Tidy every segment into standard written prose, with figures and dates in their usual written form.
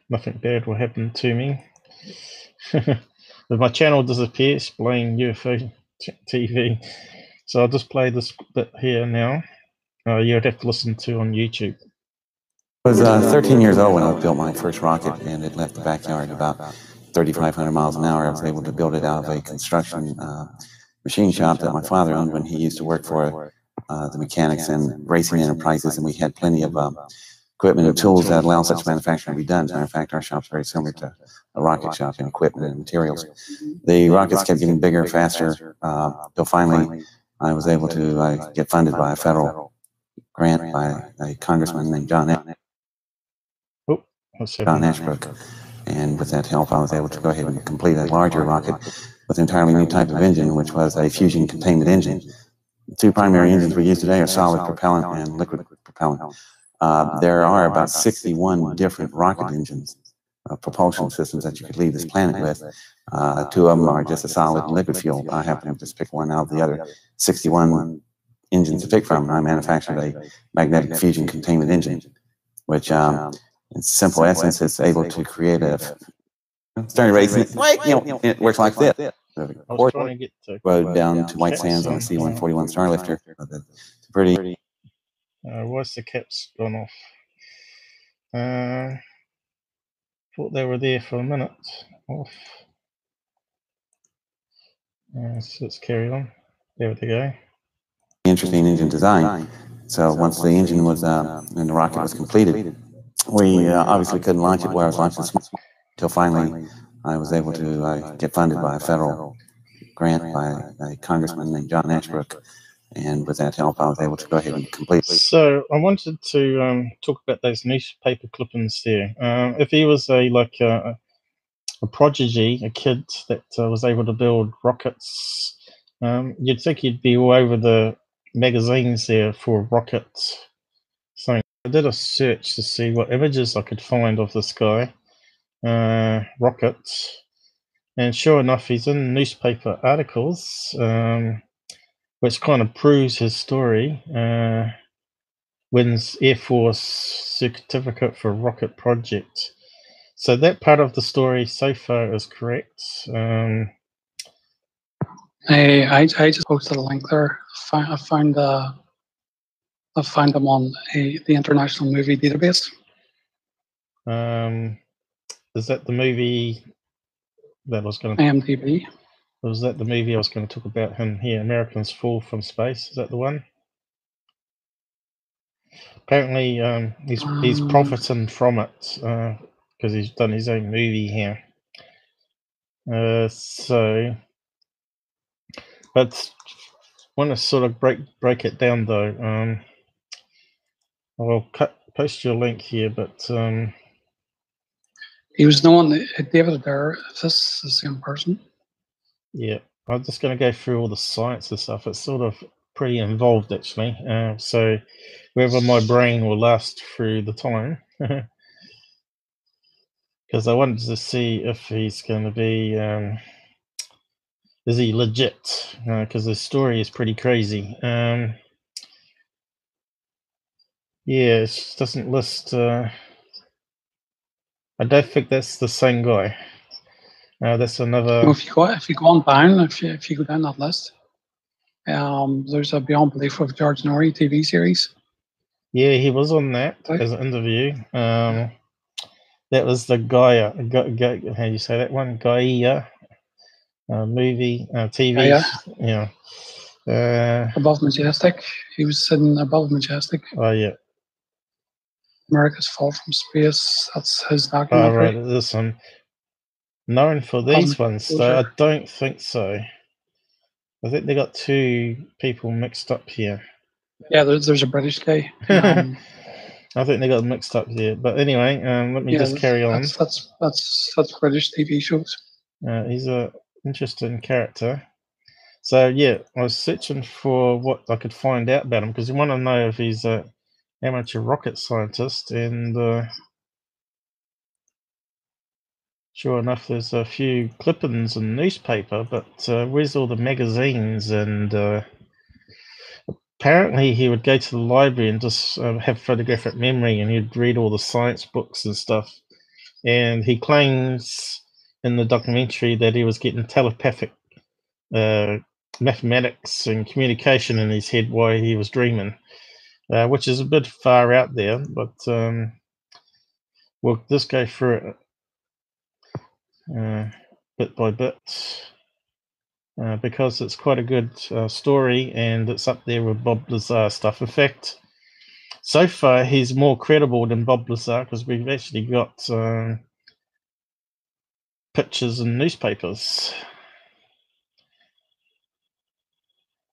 nothing bad will happen to me. If my channel disappears, playing UFO TV. So I'll just play this bit here now. You'd have to listen to on YouTube. I was 13 years old when I built my first rocket, and it left the backyard about 3,500 miles an hour. I was able to build it out of a construction machine shop that my father owned when he used to work for the mechanics and racing enterprises, and we had plenty of equipment and tools that allow such manufacturing to be done. As a matter of fact, our shop's very similar to a rocket shop in equipment and materials. The rockets kept getting bigger, faster, till finally I was able to get funded by a federal grant by a congressman named John Ashbrook. And with that help, I was able to go ahead and complete a larger rocket with an entirely new type of engine, which was a fusion containment engine. The two primary engines we use today are solid propellant and liquid propellant. There are about 61 different rocket engines, propulsion systems that you could leave this planet with. Two of them are just a solid and liquid fuel. I happen to just pick one out of the other 61 engines to pick from. I manufactured a magnetic fusion containment engine, which in simple essence is able to create a starting racing. It works like this. Rode down to White Sands on a C-141 Starlifter. It's pretty. Why's the caps gone off? Thought they were there for a minute. Off. So let's carry on. There we go. Interesting engine design. So once the engine was and the rocket was completed, we obviously couldn't launch it where I was launching until finally I was able to get funded by a federal grant by a congressman named John Ashbrook. And with that help, I was able to go ahead and complete. So I wanted to talk about those newspaper clippings there. If he was a prodigy, a kid that was able to build rockets, you'd think he'd be all over the magazines there for rockets. So I did a search to see what images I could find of this guy, rockets, and sure enough, he's in newspaper articles, which kind of proves his story. Wins Air Force certificate for rocket project. So that part of the story so far is correct. I just posted a link there. I found them on the International Movie Database. Is that the movie that I was going to? IMDb. Was that the movie I was going to talk about him here? Americans Fall from Space. Is that the one? Apparently, he's profiting from it because he's done his own movie here. But I want to sort of break it down though. I'll post your link here, but he was known. David Adair. Is this the same person? Yeah, I'm just going to go through all the science and stuff. It's sort of pretty involved actually. So whether my brain will last through the time, because I wanted to see if he's going to be. Is he legit? Because the story is pretty crazy. Yeah, it doesn't list. I don't think that's the same guy. That's another. Well, if you go on down, if you go down that list, there's a Beyond Belief of George Norrie TV series. Yeah, he was on that as an interview. That was the Gaia. How do you say that one? Gaia. Movie, TV, yeah. Above Majestic. He was sitting above Majestic. Oh, yeah. America's Fall from Space. That's his documentary. Oh, right. This one. Known for these ones, though, I don't think so. I think they got two people mixed up here. Yeah, there's a British guy. I think they got mixed up here. But anyway, let me just carry on. That's British TV shows. He's a interesting character. So yeah, I was searching for what I could find out about him because you want to know if he's an amateur rocket scientist, and sure enough, there's a few clippings in the newspaper, but where's all the magazines? And apparently he would go to the library and just have photographic memory, and he'd read all the science books and stuff. and he claims in the documentary that he was getting telepathic mathematics and communication in his head while he was dreaming, which is a bit far out there, but we'll just go through it bit by bit, because it's quite a good story, and it's up there with Bob Lazar stuff. In fact, so far he's more credible than Bob Lazar, because we've actually got pictures in newspapers.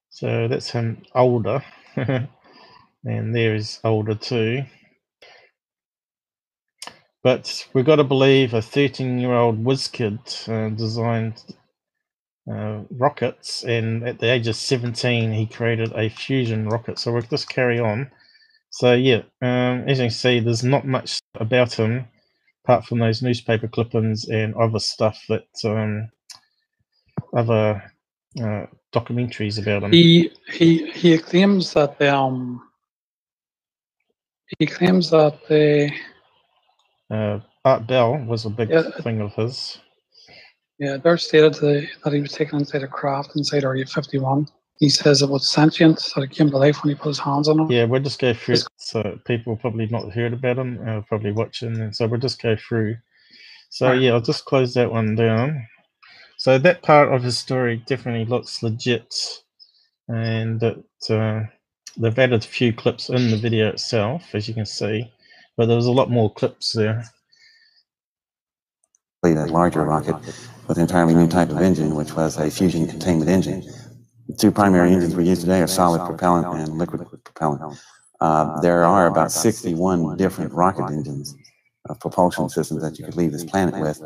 So that's him older, and there is older too. But we've got to believe a 13-year-old whiz kid designed rockets, and at the age of 17 he created a fusion rocket. So we'll just carry on. So yeah, as you can see, there's not much about him apart from those newspaper clippings and other stuff that other documentaries about him. He claims that Art Bell was a big thing of his. Yeah, they're stated that he was taken inside a craft inside Area 51. He says it was sentient, that it came to life when he put his hands on it. Yeah, we'll just go through it. So people probably not heard about him, probably watching, and so we'll just go through. So yeah, I'll just close that one down. So that part of his story definitely looks legit, and that they've added a few clips in the video itself, as you can see, but there was a lot more clips there. A larger rocket with an entirely new type of engine, which was a fusion containment engine. The two primary engines we use today are solid propellant and liquid propellant. There are about 61 different rocket engines of propulsion systems that you could leave this planet with.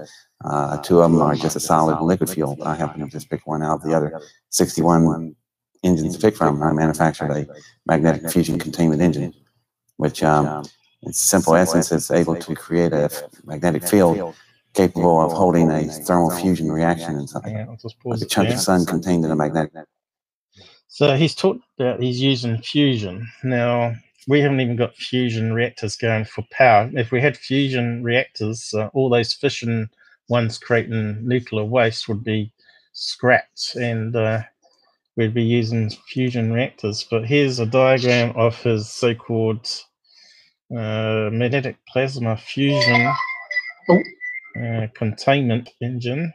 Two of them are just a solid and liquid fuel. I happen to just pick one out. The other 61 engines to pick from, I manufactured a magnetic fusion containment engine, which in simple essence is able to create a magnetic field capable of holding a thermal fusion reaction inside, like a chunk of sun contained in a magnetic. So he's talked about he's using fusion. Now, we haven't even got fusion reactors going for power. If we had fusion reactors, all those fission ones creating nuclear waste would be scrapped, and we'd be using fusion reactors. But here's a diagram of his so-called magnetic plasma fusion containment engine,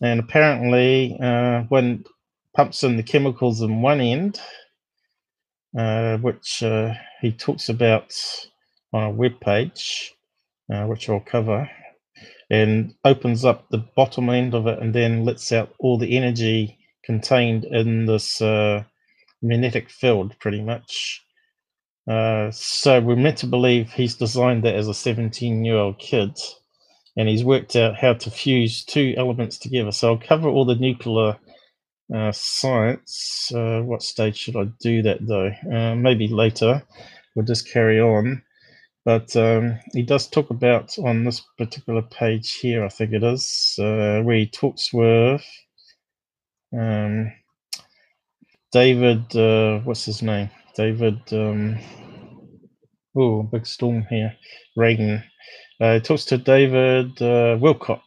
and apparently when pumps in the chemicals in one end, which he talks about on a web page, which I'll cover, and opens up the bottom end of it and then lets out all the energy contained in this magnetic field, pretty much. So we're meant to believe he's designed that as a 17-year-old kid, and he's worked out how to fuse two elements together. So I'll cover all the nuclear science. What stage should I do that though? Maybe later. We'll just carry on. But he does talk about on this particular page here, I think it is, where he talks with David, what's his name? David, oh, big storm here, Reagan. He talks to David Wilcock,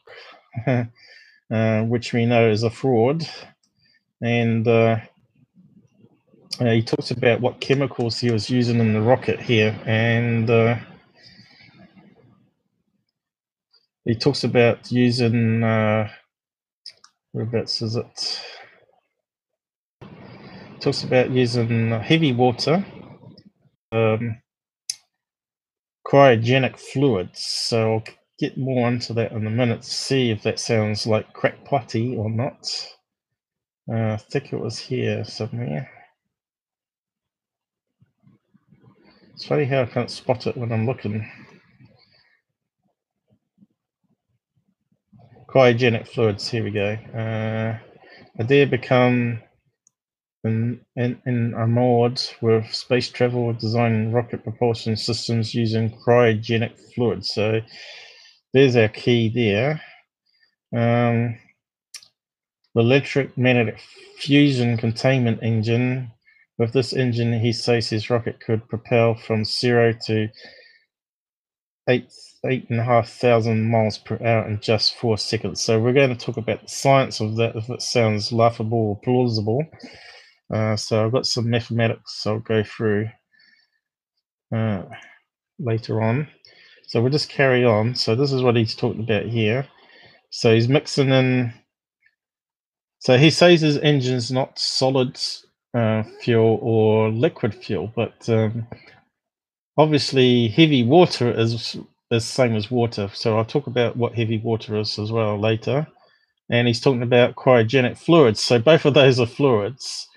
which we know is a fraud. And he talks about what chemicals he was using in the rocket here, and he talks about using whereabouts is it? He talks about using heavy water, cryogenic fluids. So I'll get more into that in a minute, see if that sounds like crackpotty or not. I think it was here somewhere. It's funny how I can't spot it when I'm looking. Cryogenic fluids, here we go. Adair become enamored with space travel, designing rocket propulsion systems using cryogenic fluids. So there's our key there. The electric magnetic fusion containment engine. With this engine, he says his rocket could propel from 0 to 8,500 miles per hour in just 4 seconds. So we're going to talk about the science of that, if it sounds laughable or plausible. So I've got some mathematics I'll go through later on. So we'll just carry on. So this is what he's talking about here. So he's mixing in. So he says his engine's not solid fuel or liquid fuel, but obviously heavy water is the same as water. So I'll talk about what heavy water is as well later. And he's talking about cryogenic fluids. So both of those are fluids.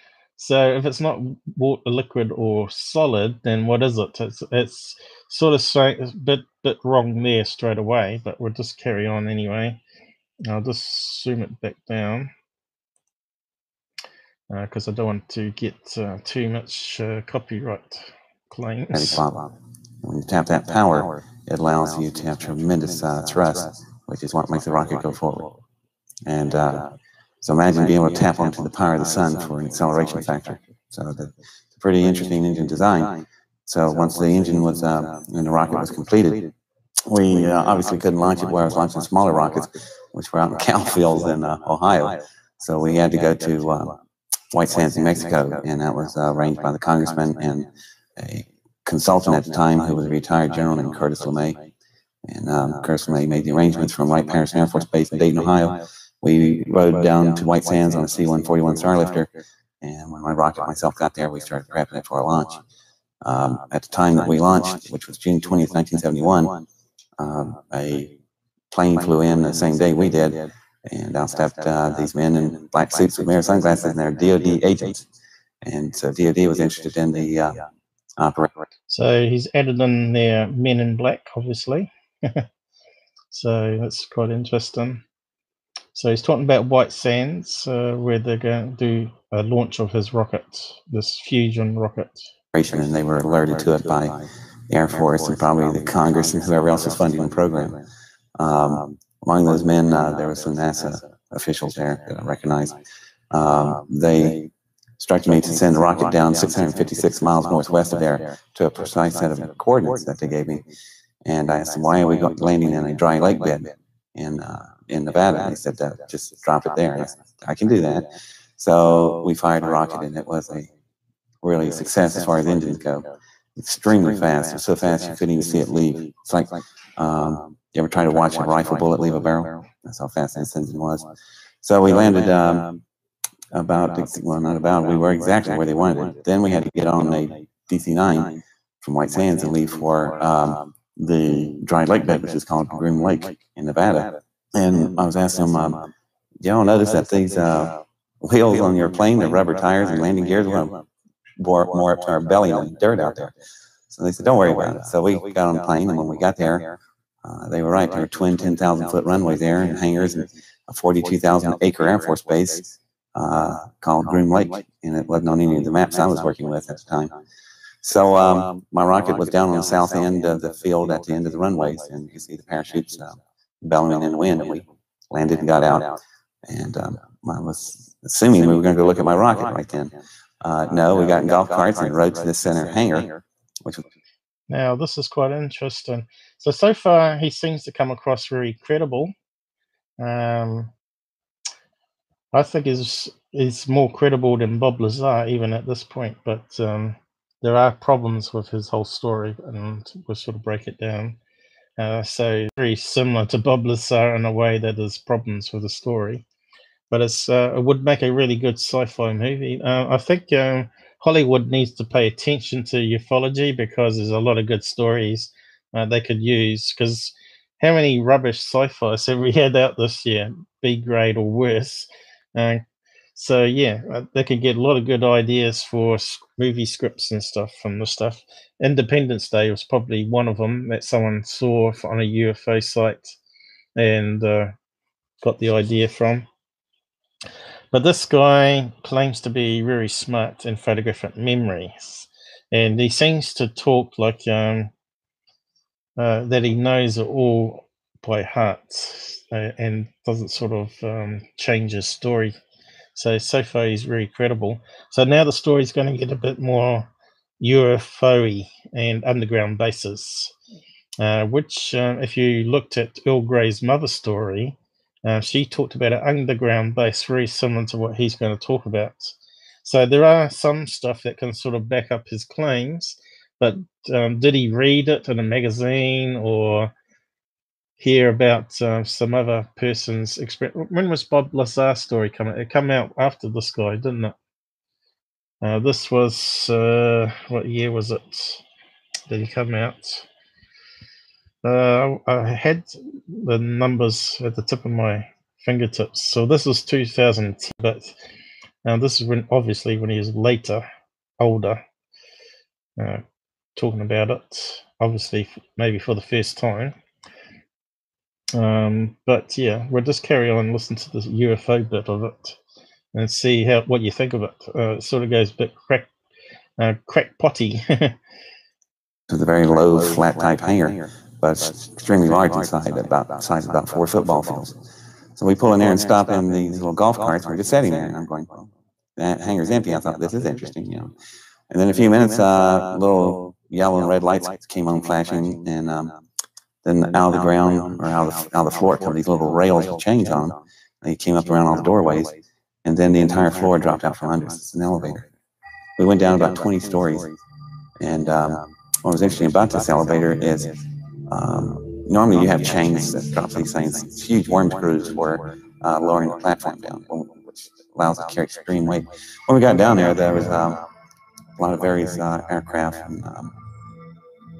So if it's not water, liquid or solid, then what is it? It's sort of a bit wrong there straight away, but we'll just carry on anyway. I'll just zoom it back down because I don't want to get too much copyright claims. When you tap that power, it allows you to have tremendous thrust, which is what makes the rocket go forward. And so imagine being able to tap onto the power of the sun for an acceleration factor. So it's a pretty interesting engine design. So once the engine was and the rocket was completed, we obviously couldn't launch it where I was launching smaller rockets, which were out in cow fields in Ohio. So we had to go to White Sands, New Mexico, and that was arranged by the congressman and a consultant at the time who was a retired general named Curtis LeMay. And Curtis LeMay made the arrangements from Wright Patterson Air Force Base in Dayton, Ohio. We rode down to White Sands on a C-141 Starlifter, and when my rocket myself got there, we started prepping it for a launch. At the time that we launched, which was June 20th, 1971, a plane flew in the same day we did, and out stepped these men in black suits with mirror sunglasses, and they're DOD agents. And so DOD was interested in the operation. So he's added in their men in black, obviously. So that's quite interesting. So he's talking about White Sands, where they're going to do a launch of his rocket, this fusion rocket. And they were alerted to it by the Air Force and probably the Congress and whoever else was funding the program. Among those men, there were some NASA officials there that I recognized. They instructed me to send the rocket down 656 miles northwest of there to a precise set of coordinates that they gave me. And I asked them, why are we landing in a dry lake bed in Nevada? And they said, just drop it there. And I said, I can do that. So we fired a rocket, and it was a really success as far as engines go. Extremely fast. It was so fast you couldn't even see it leave. It's like, you ever try to watch a rifle bullet leave a barrel? That's how fast this engine was. So we landed we were exactly where they wanted it. Then we had to get on a DC-9 from White Sands and leave for the dry lake bed, which is called Groom Lake in Nevada. And I was asking them, y'all notice that these wheels on your plane, the rubber tires and landing gears, were more up to our belly than dirt out there. So they said, don't worry about it. So we got on the plane, and when we got there, they were right. There were twin 10,000-foot runways there and hangars and a 42,000-acre Air Force base called Groom Lake, and it wasn't on any of the maps I was working with at the time. So my rocket was down on the south end of the field at the end of the runways, and you can see the parachutes bellowing in the wind, and we landed and got out. And I was assuming we were going to go look at my rocket right then. No, we got in golf carts and rode to the center hangar, which was... Now, this is quite interesting. So far, he seems to come across very credible. I think he's more credible than Bob Lazar, even at this point, but there are problems with his whole story, and we'll sort of break it down. So very similar to Bob Lazar in a way that there's problems with the story. But it would make a really good sci-fi movie. I think Hollywood needs to pay attention to ufology, because there's a lot of good stories they could use. Because how many rubbish sci-fis have we had out this year, B grade or worse? So yeah, they could get a lot of good ideas for movie scripts and stuff from the stuff. Independence Day was probably one of them that someone saw on a UFO site and got the idea from. But this guy claims to be very smart in photographic memories, and he seems to talk like that he knows it all by heart and doesn't sort of change his story. So far he's very credible. So now the story's going to get a bit more UFO-y and underground bases. which, if you looked at Earl Grey's mother story, she talked about an underground base very similar to what he's going to talk about. So there are some stuff that can sort of back up his claims, but did he read it in a magazine or hear about some other person's experience? When was Bob Lazar's story come out? It came out after this guy, didn't it? This was, what year was it? Did he come out? I had the numbers at the tip of my fingertips. So this was 2010, but this is when, obviously, when he was older, talking about it. Obviously, maybe for the first time. But yeah, we'll just carry on, listen to the UFO bit of it, and see what you think of it. It sort of goes a bit crackpotty. It's a very low, flat type hangar, but it's extremely large inside, about size of about 4 football fields. So we pull in there and stop in these little golf carts. We're just sitting there, and I'm going, well, that hangar's empty. I thought, this is interesting, you know. And then a few minutes, little yellow and red lights came on flashing, and then out of the ground, or out of the floor, come these little rails with chains on them. They came up around all the doorways, and then the entire floor dropped out from under us. It's an elevator. We went down about 20 stories, and what was interesting about this elevator is normally you have chains that drop these things. It's huge worm screws for lowering the platform down, which allows it to carry extreme weight. When we got down there, there was a lot of various aircraft and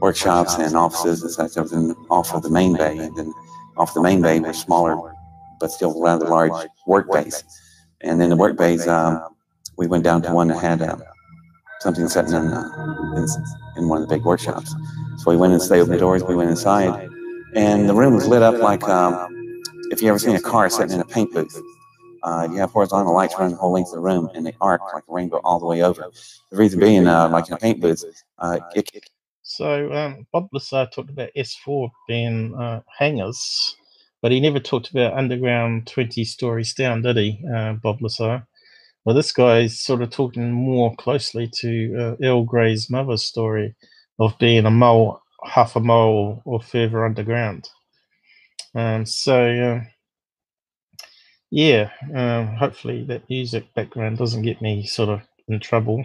workshops and offices and such. That was off of the main bay, and then off the main bay were smaller but still rather large work bays. And in the work bays, we went down to one that had something sitting in one of the big workshops. So we went and they opened the doors, we went inside, and the room was lit up like if you ever seen a car sitting in a paint booth. You have horizontal lights running the whole length of the room, and they arc like a rainbow all the way over. The reason being, like in a paint booth, So Bob Lazar talked about S4 being hangars, but he never talked about underground 20 stories down, did he, Bob Lazar? Well, this guy's sort of talking more closely to Earl Grey's mother's story of being a mile, half a mile or further underground. Yeah, hopefully that music background doesn't get me sort of in trouble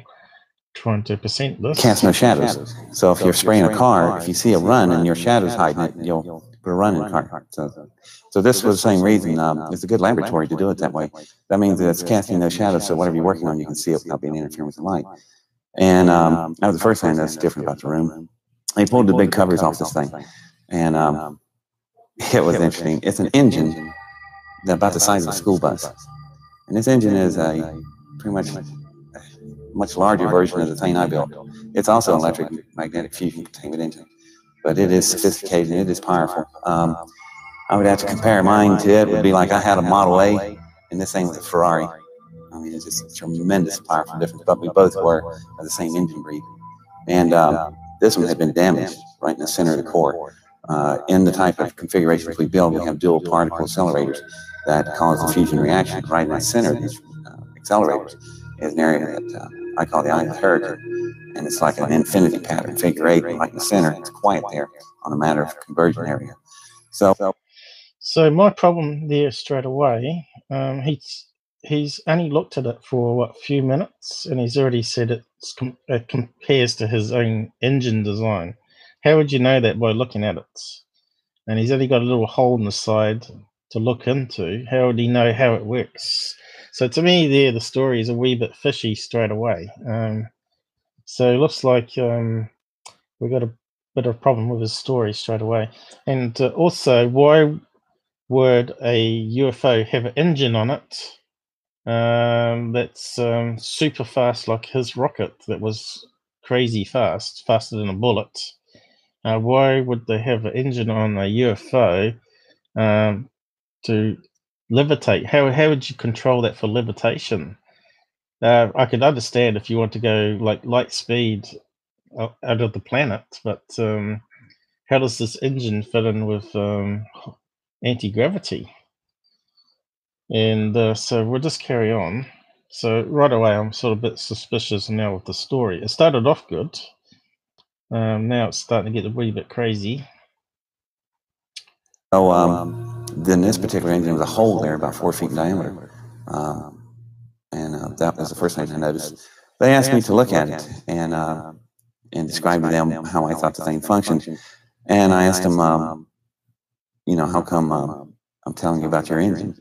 trying to present this. Cast no shadows. So if you're spraying a car, if you see a run and your shadow's hiding it, you'll put a run in the car. So this was the same reason. It's a good laboratory to do it that way. That means that it's casting no shadows, so whatever you're working on, you can see it without being interfering with the light. And that was the first thing that's different about the room. They pulled the big covers off this thing, and it was interesting. It's an engine about the size of a school bus, and this engine is a pretty much larger version of the thing I built. It's also an electric magnetic fusion containment engine, but it is sophisticated and it is powerful. I would have to compare mine to it. It would be like I had a Model A and this thing was a Ferrari. I mean, it's just a tremendous powerful difference, but we both were of the same engine breed. And this one had been damaged right in the center of the core. In the type of configurations we build, we have dual particle accelerators that cause the fusion reaction. Right in the center of these accelerators is an area that I call the eye of the hurricane, and it's like an infinity pattern, figure 8, right in the center. It's quiet there on a matter of conversion area. So my problem there straight away, he's only looked at it for a few minutes, and he's already said it compares to his own engine design. How would you know that by looking at it? And he's only got a little hole in the side to look into. How would he know how it works? So to me, the story is a wee bit fishy straight away. So it looks like we got a bit of a problem with his story straight away. And also, why would a UFO have an engine on it that's super fast, like his rocket that was crazy fast, faster than a bullet? Why would they have an engine on a UFO to levitate? How would you control that for levitation? I could understand if you want to go like light speed out of the planet, but how does this engine fit in with anti-gravity? And so we'll just carry on. So right away, I'm sort of a bit suspicious now with the story. It started off good. Now it's starting to get a wee bit crazy. So then this particular engine was a hole there about 4 feet in diameter. And that was the first thing I noticed. They asked me to look at it and describe to them how I thought the thing functioned. And I asked them, you know, how come I'm telling you about your engine?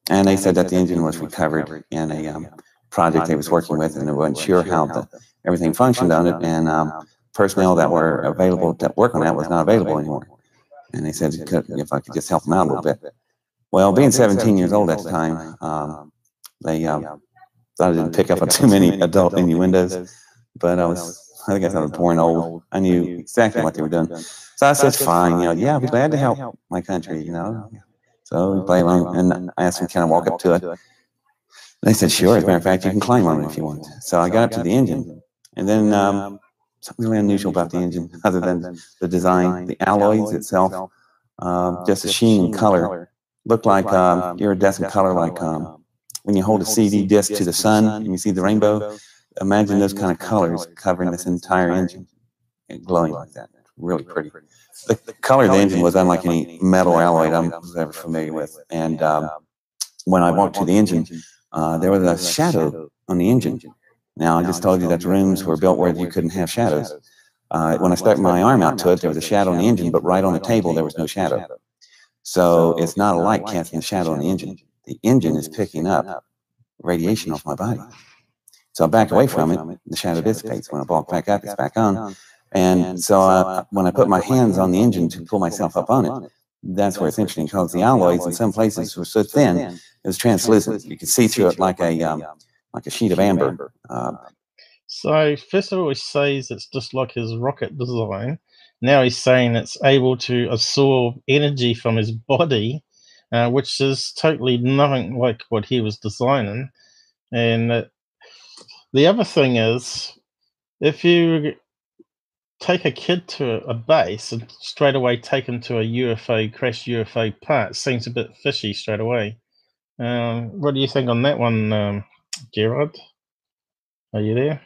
And they said that the engine was recovered in a project they was working with, and they weren't sure how everything functioned on it, and personnel that were available to work on that was not available anymore. And they said if I could just help them out a little bit. Well, being 17 years old at the time, they thought I didn't pick up on too many adult innuendos, but I guess I was born old. I knew exactly what they were doing. So I said, fine, you know, yeah, I'll be glad to help my country, you know. So we played along, and I asked them, can I walk up to it? They said, sure. As a matter of fact, you can climb on it if you want. So I got up to the engine, and then something really unusual about the engine, other than the design, the alloys itself, just a sheen and color, looked like iridescent color, like when you hold a CD disc to the sun and you see the rainbow. Imagine those kind of colors covering this entire engine, and glowing like that. Really pretty. The color of the engine was unlike any metal alloy I was ever familiar with. And when I walked to the engine, there was a shadow on the engine. Now, I just told you that the rooms were built where you couldn't have shadows. When I stuck my arm out to it, there was a shadow on the engine, but right on the table, there was no shadow. So it's not a light casting a shadow on the engine. The engine is picking up radiation off my body. So I back away from it, the shadow dissipates. When I walk back up, it's back on. And so when I put my hands on the engine to pull myself up on it, that's where it's interesting, because the alloys in some places were so thin, it was translucent. You could see through it like a sheet of amber. So first of all, he says it's just like his rocket design. Now he's saying it's able to absorb energy from his body, which is totally nothing like what he was designing. And the other thing is, if you take a kid to a base and straight away take him to a UFO, crashed UFO part, seems a bit fishy straight away. What do you think on that one, Gerard? Are you there?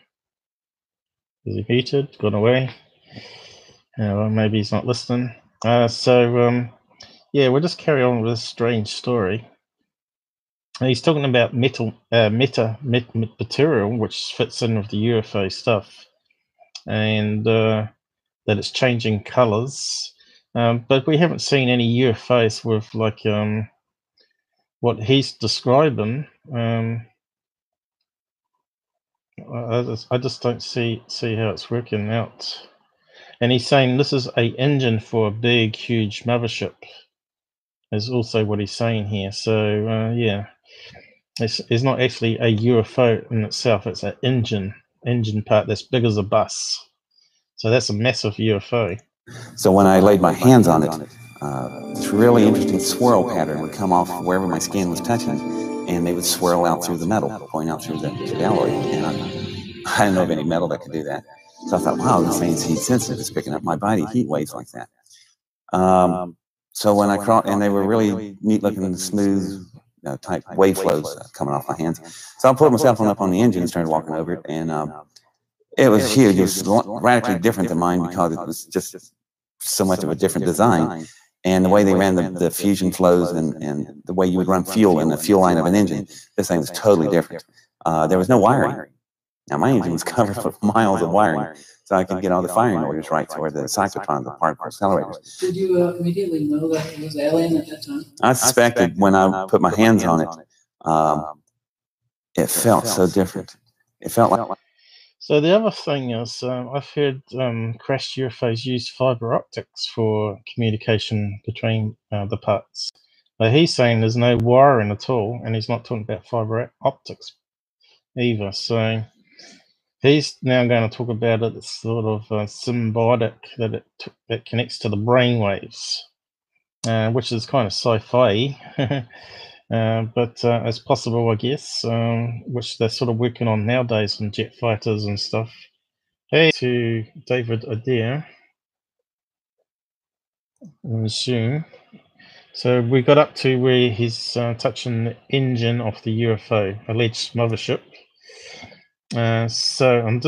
Is he muted? Gone away? Well, maybe he's not listening. Yeah, we'll just carry on with this strange story. He's talking about material, which fits in with the UFO stuff, and that it's changing colors. But we haven't seen any UFOs with like what he's describing. I just don't see how it's working out. And he's saying this is a engine for a big, huge mothership. Is also what he's saying here. So yeah, it's not actually a UFO in itself. It's an engine part that's big as a bus. So that's a massive UFO. So when I laid my hands on it, this really interesting swirl pattern would come off wherever my skin was touching, and they would swirl out through the metal, going out through the alloy. And I didn't know of any metal that could do that. So I thought, wow, this thing's heat sensitive. It's picking up my body heat waves like that. So when I crawled, and they were really neat looking, smooth type wave flows coming off my hands. So I put myself up on the engine and started walking over it, and it was huge. It was radically different than mine because it was just so much of a different design. And the way they ran the fusion flows and the way you would run fuel in the fuel line of an engine, this thing was totally different. There was no wiring. Now, my engine was covered with miles of wiring, so I could get all the firing orders right to where the cyclotrons, the particle accelerators. Did you immediately know that it was alien at that time? I suspected when I put my hands on it, it felt so different. It felt like... So the other thing is, I've heard crashed UFOs use fiber optics for communication between the parts. But he's saying there's no wiring at all, and he's not talking about fiber optics either. So he's now going to talk about it as sort of symbiotic, that it connects to the brain waves, which is kind of sci-fi. But it's possible, I guess, which they're sort of working on nowadays on jet fighters and stuff. Hey to David Adair on Zoom. So we got up to where he's touching the engine of the UFO, alleged mothership. So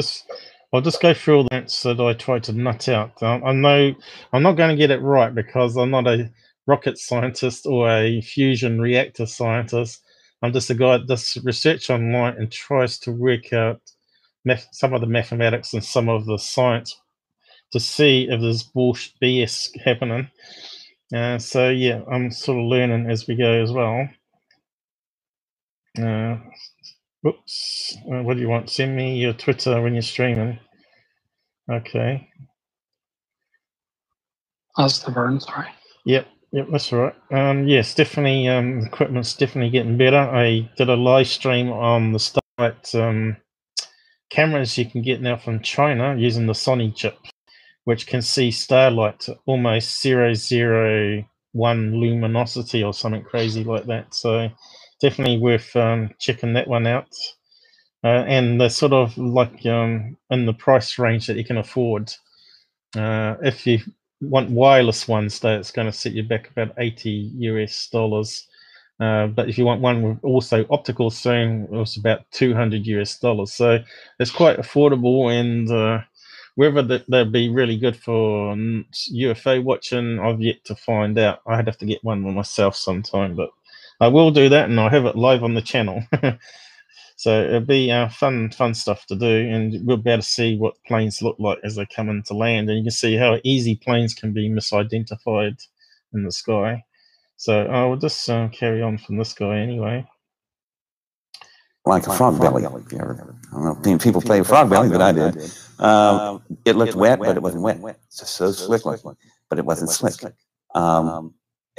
I'll just go through all that I tried to nut out. I know I'm not going to get it right because I'm not a rocket scientist or a fusion reactor scientist. I'm just a guy that does research online and tries to work out some of the mathematics and some of the science to see if there's bullshit BS happening. So yeah, I'm sort of learning as we go as well. Whoops. What do you want? Send me your Twitter when you're streaming. Okay. That's the burn, sorry. Yep, that's right. Yes, definitely. Equipment's definitely getting better. I did a live stream on the Starlight cameras you can get now from China using the Sony chip, which can see starlight almost 001 luminosity or something crazy like that. So definitely worth checking that one out. And they're sort of like in the price range that you can afford. If you want wireless ones, though, it's going to set you back about $80 US. But if you want one with also optical zoom, it's about $200 US. So it's quite affordable, and whether they'll be really good for UFO watching, I've yet to find out. I'd have to get one for myself sometime, but I will do that, and I'll have it live on the channel. So it'll be fun stuff to do, and we'll be able to see what planes look like as they come into land, and you can see how easy planes can be misidentified in the sky. So I will just carry on from this guy anyway. Like a frog belly. If you ever, I don't know if people play frog belly, but I did. It looked wet, but it wasn't wet. It's just so slick looking, but it wasn't slick.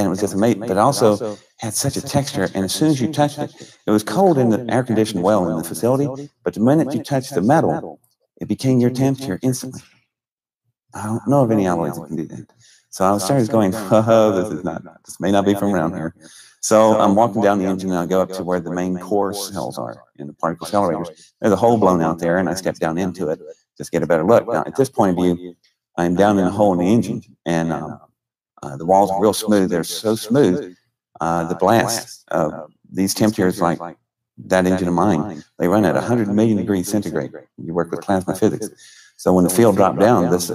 And it was just amazing, but it also had such a texture, and as soon as you touched it, it was cold in the air-conditioned well in the facility, but the minute you touched the metal, it became your temperature instantly. I don't know of any alloys that can do that. So I started going, oh, this may not be from around here. So I'm walking down the engine, and I go up to where the main core cells are in the particle accelerators. There's a hole blown out there, and I step down into it just to get a better look. Now, at this point of view, I'm down in a hole in the engine, and the walls are real smooth. They're so smooth. The blast, these temperatures, like that engine of mine, they run at 100 million degrees centigrade. You work with plasma physics. So when the field dropped down, this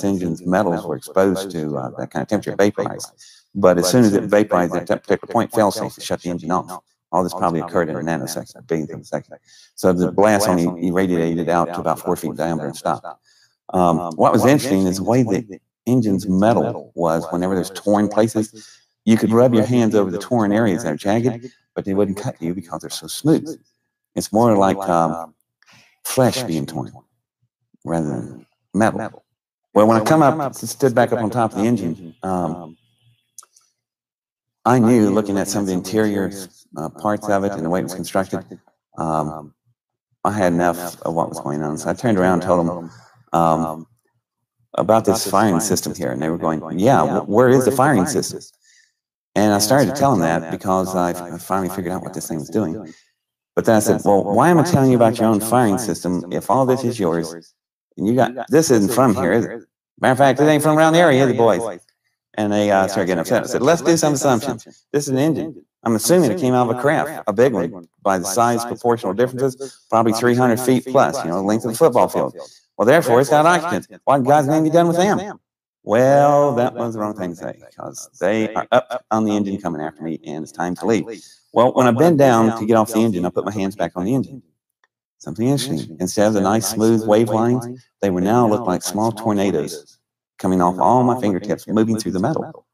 engine's metals were exposed to that kind of temperature, vaporized. But as soon as it vaporized at that particular point, fail-safe to shut the engine off. All this probably occurred in a nanosecond, a billionth of a second. So the blast only irradiated out to about 4 feet diameter and stopped. What was interesting is the way the engine's metal was, whenever there's torn places, you could rub your hands over the torn areas that are jagged, but they wouldn't cut you because they're so smooth. It's more like flesh being torn rather than metal. Well, when I come up, stood back up on top of the engine, I knew, looking at some of the interior parts of it and the way it was constructed, I had enough of what was going on. So I turned around and told them about this firing system here, and they were going, yeah, where is the firing system? And I started to tell them that because I finally figured out what this thing was doing. But then I said, well, why am I telling you about your own firing system if all this is yours, and you got, this isn't from here, is it? Matter of fact, it ain't from around the area, the boys. And they started getting upset. I said, let's do some assumptions. This is an engine. I'm assuming it came out of a craft, a big one, by the size proportional differences, probably 300 feet plus, the length of the football field. Well, therefore, it's got occupants. What God's name you done with them? Well, that was the wrong thing to say, because they are up on the engine coming after me, and it's time to leave. Well, when I bend down to get off the engine, I put my hands back on the engine. Something interesting. Instead of the nice, smooth wave lines, they were now look like small tornadoes coming off all my fingertips, moving through the metal.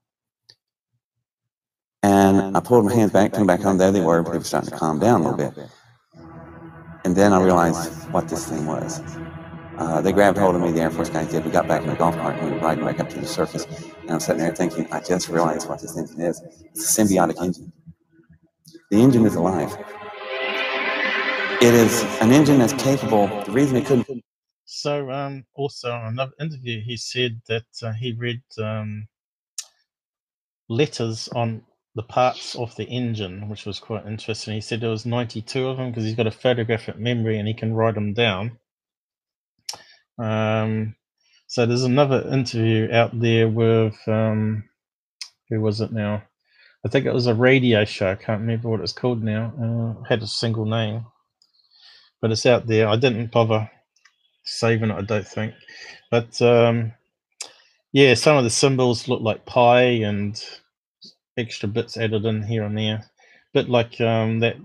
And I pulled my hands back, came back on. There they were, but they were starting to calm down a little bit. And then I realized what this thing was. They grabbed hold of me, the Air Force guys did. We got back in the golf cart and we were riding back up to the surface. And I'm sitting there thinking, I just realized what this engine is. It's a symbiotic engine. The engine is alive. It is an engine that's capable. The reason it couldn't. So also in another interview, he said that he read letters on the parts of the engine, which was quite interesting. He said there was 92 of them because he's got a photographic memory and he can write them down. So there's another interview out there with who was it now? I think it was a radio show. I can't remember what it's called now. Had a single name, but it's out there. I didn't bother saving it, I don't think. But yeah, some of the symbols look like pi and extra bits added in here and there, bit like that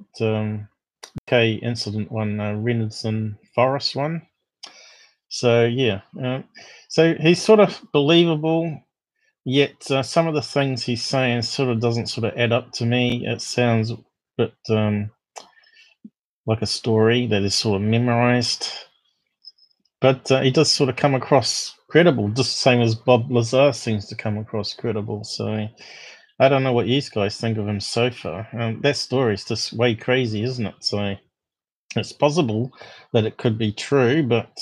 UK incident one, Renison Forest one. So yeah, so he's sort of believable, yet some of the things he's saying sort of doesn't sort of add up to me. It sounds a bit like a story that is sort of memorized, but he does sort of come across credible, just the same as Bob Lazar seems to come across credible. So I don't know what you guys think of him so far. That story is just way crazy, isn't it? So it's possible that it could be true, but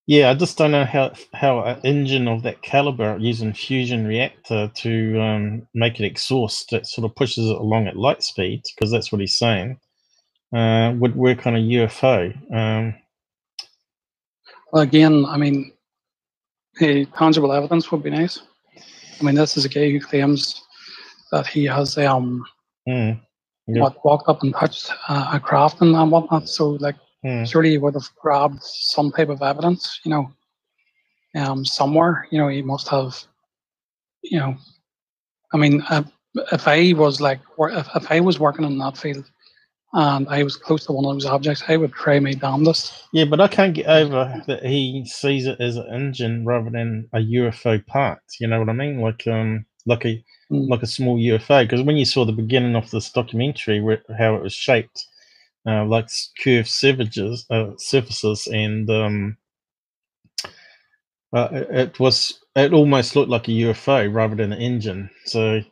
yeah, I just don't know how an engine of that caliber using fusion reactor to make it exhaust that sort of pushes it along at light speed, because that's what he's saying, would work on a UFO. Well, again, I mean, tangible evidence would be nice. I mean, this is a guy who claims that he has walked up and touched a craft and whatnot. So, like, surely he would have grabbed some type of evidence, you know, somewhere. You know, he must have, you know. I mean, if I was like, if I was working in that field and I was close to one of those objects, I would try my damnedest. Yeah, but I can't get over that he sees it as an engine rather than a UFO part. You know what I mean? Like a small UFO. Because when you saw the beginning of this documentary, how it was shaped, like curved surfaces, and it almost looked like a UFO rather than an engine. So,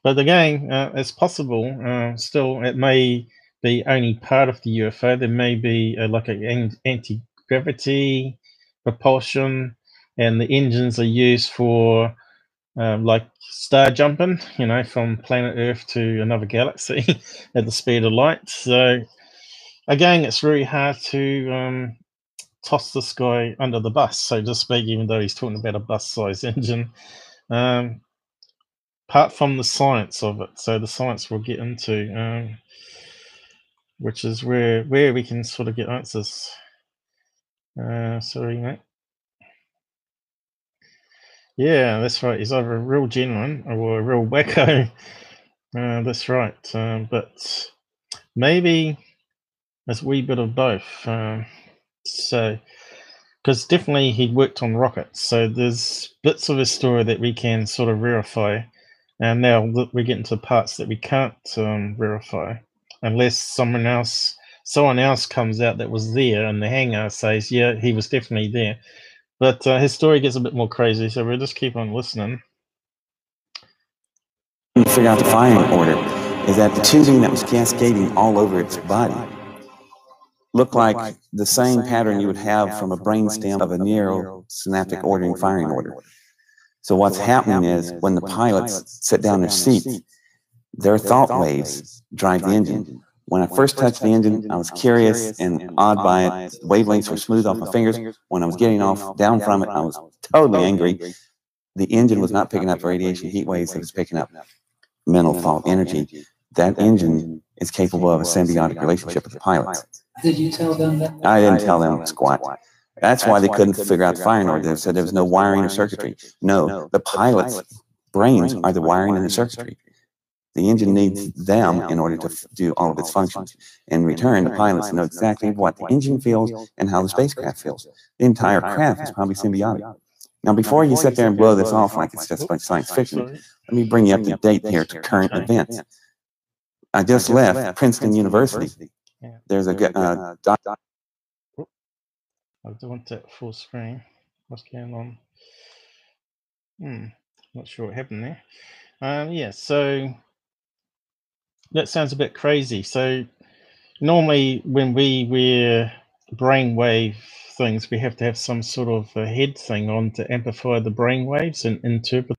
but again, it's possible. Still, it may be only part of the UFO. There may be like an anti-gravity propulsion, and the engines are used for like star jumping, you know, from planet Earth to another galaxy at the speed of light. So again, it's very hard to toss this guy under the bus, so to speak, even though he's talking about a bus-sized engine. Apart from the science of it, so the science we'll get into, which is where we can sort of get answers. Sorry, mate. Yeah, that's right. He's either a real genuine or a real wacko. That's right. But maybe there's a wee bit of both. So, because definitely he worked on rockets. So there's bits of his story that we can sort of verify. And now we're getting to parts that we can't verify, unless someone else comes out that was there in the hangar, says, yeah, he was definitely there. But his story gets a bit more crazy, so we'll just keep on listening. Figure out the firing order is that the tubing that was cascading all over its body looked like the same pattern you would have from a brainstem of a neurosynaptic ordering firing order. So what's happening is when the pilots sit down in their seat, their thought waves drive the engine. When I first touched the engine, I was curious and awed by it. The wavelengths were smooth off my fingers. When I was getting down from it, I was totally angry. The engine was not picking up radiation heat waves, it was picking up mental thought energy. That engine is capable of a symbiotic relationship with the pilots. Did you tell them that? I didn't tell them squat. That's why they couldn't figure out the firing order. They said there was no wiring or circuitry. No, the pilots' brains are the wiring and the circuitry. The engine needs them in order to do all of its functions. In return, the pilots know exactly what the engine feels and how the spacecraft feels. The entire craft is probably symbiotic. Now, before you sit there and blow this off like it's just like science fiction, let me bring you up to date here to current events. I just left Princeton University. There's a doc. I don't want that full screen. What's going on? Not sure what happened there. Yeah, so that sounds a bit crazy. So normally when we wear brainwave things, we have to have some sort of a head thing on to amplify the brainwaves and interpret.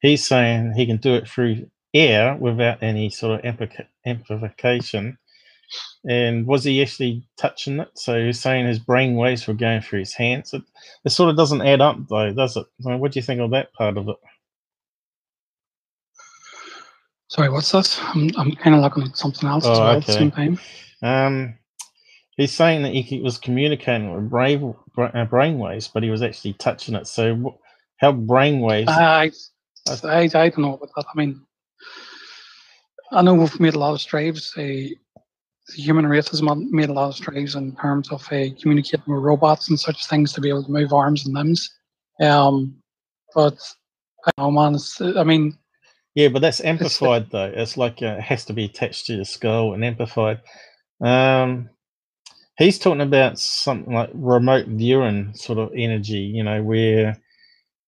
He's saying he can do it through air without any sort of amplification. And was he actually touching it? So he's saying his brain waves were going through his hands. It sort of doesn't add up, though, does it? What do you think of that part of it? Sorry, what's this? I'm kind of looking at something else as well at the same time. He's saying that he was communicating with brain waves, but he was actually touching it. So how brain waves? I don't know about that. I mean, I know we've made a lot of strides. The human race has made a lot of strides in terms of communicating with robots and such things to be able to move arms and limbs. But I don't know, man. I mean, yeah, but that's amplified though. It's like it has to be attached to your skull and amplified. He's talking about something like remote viewing sort of energy, you know, where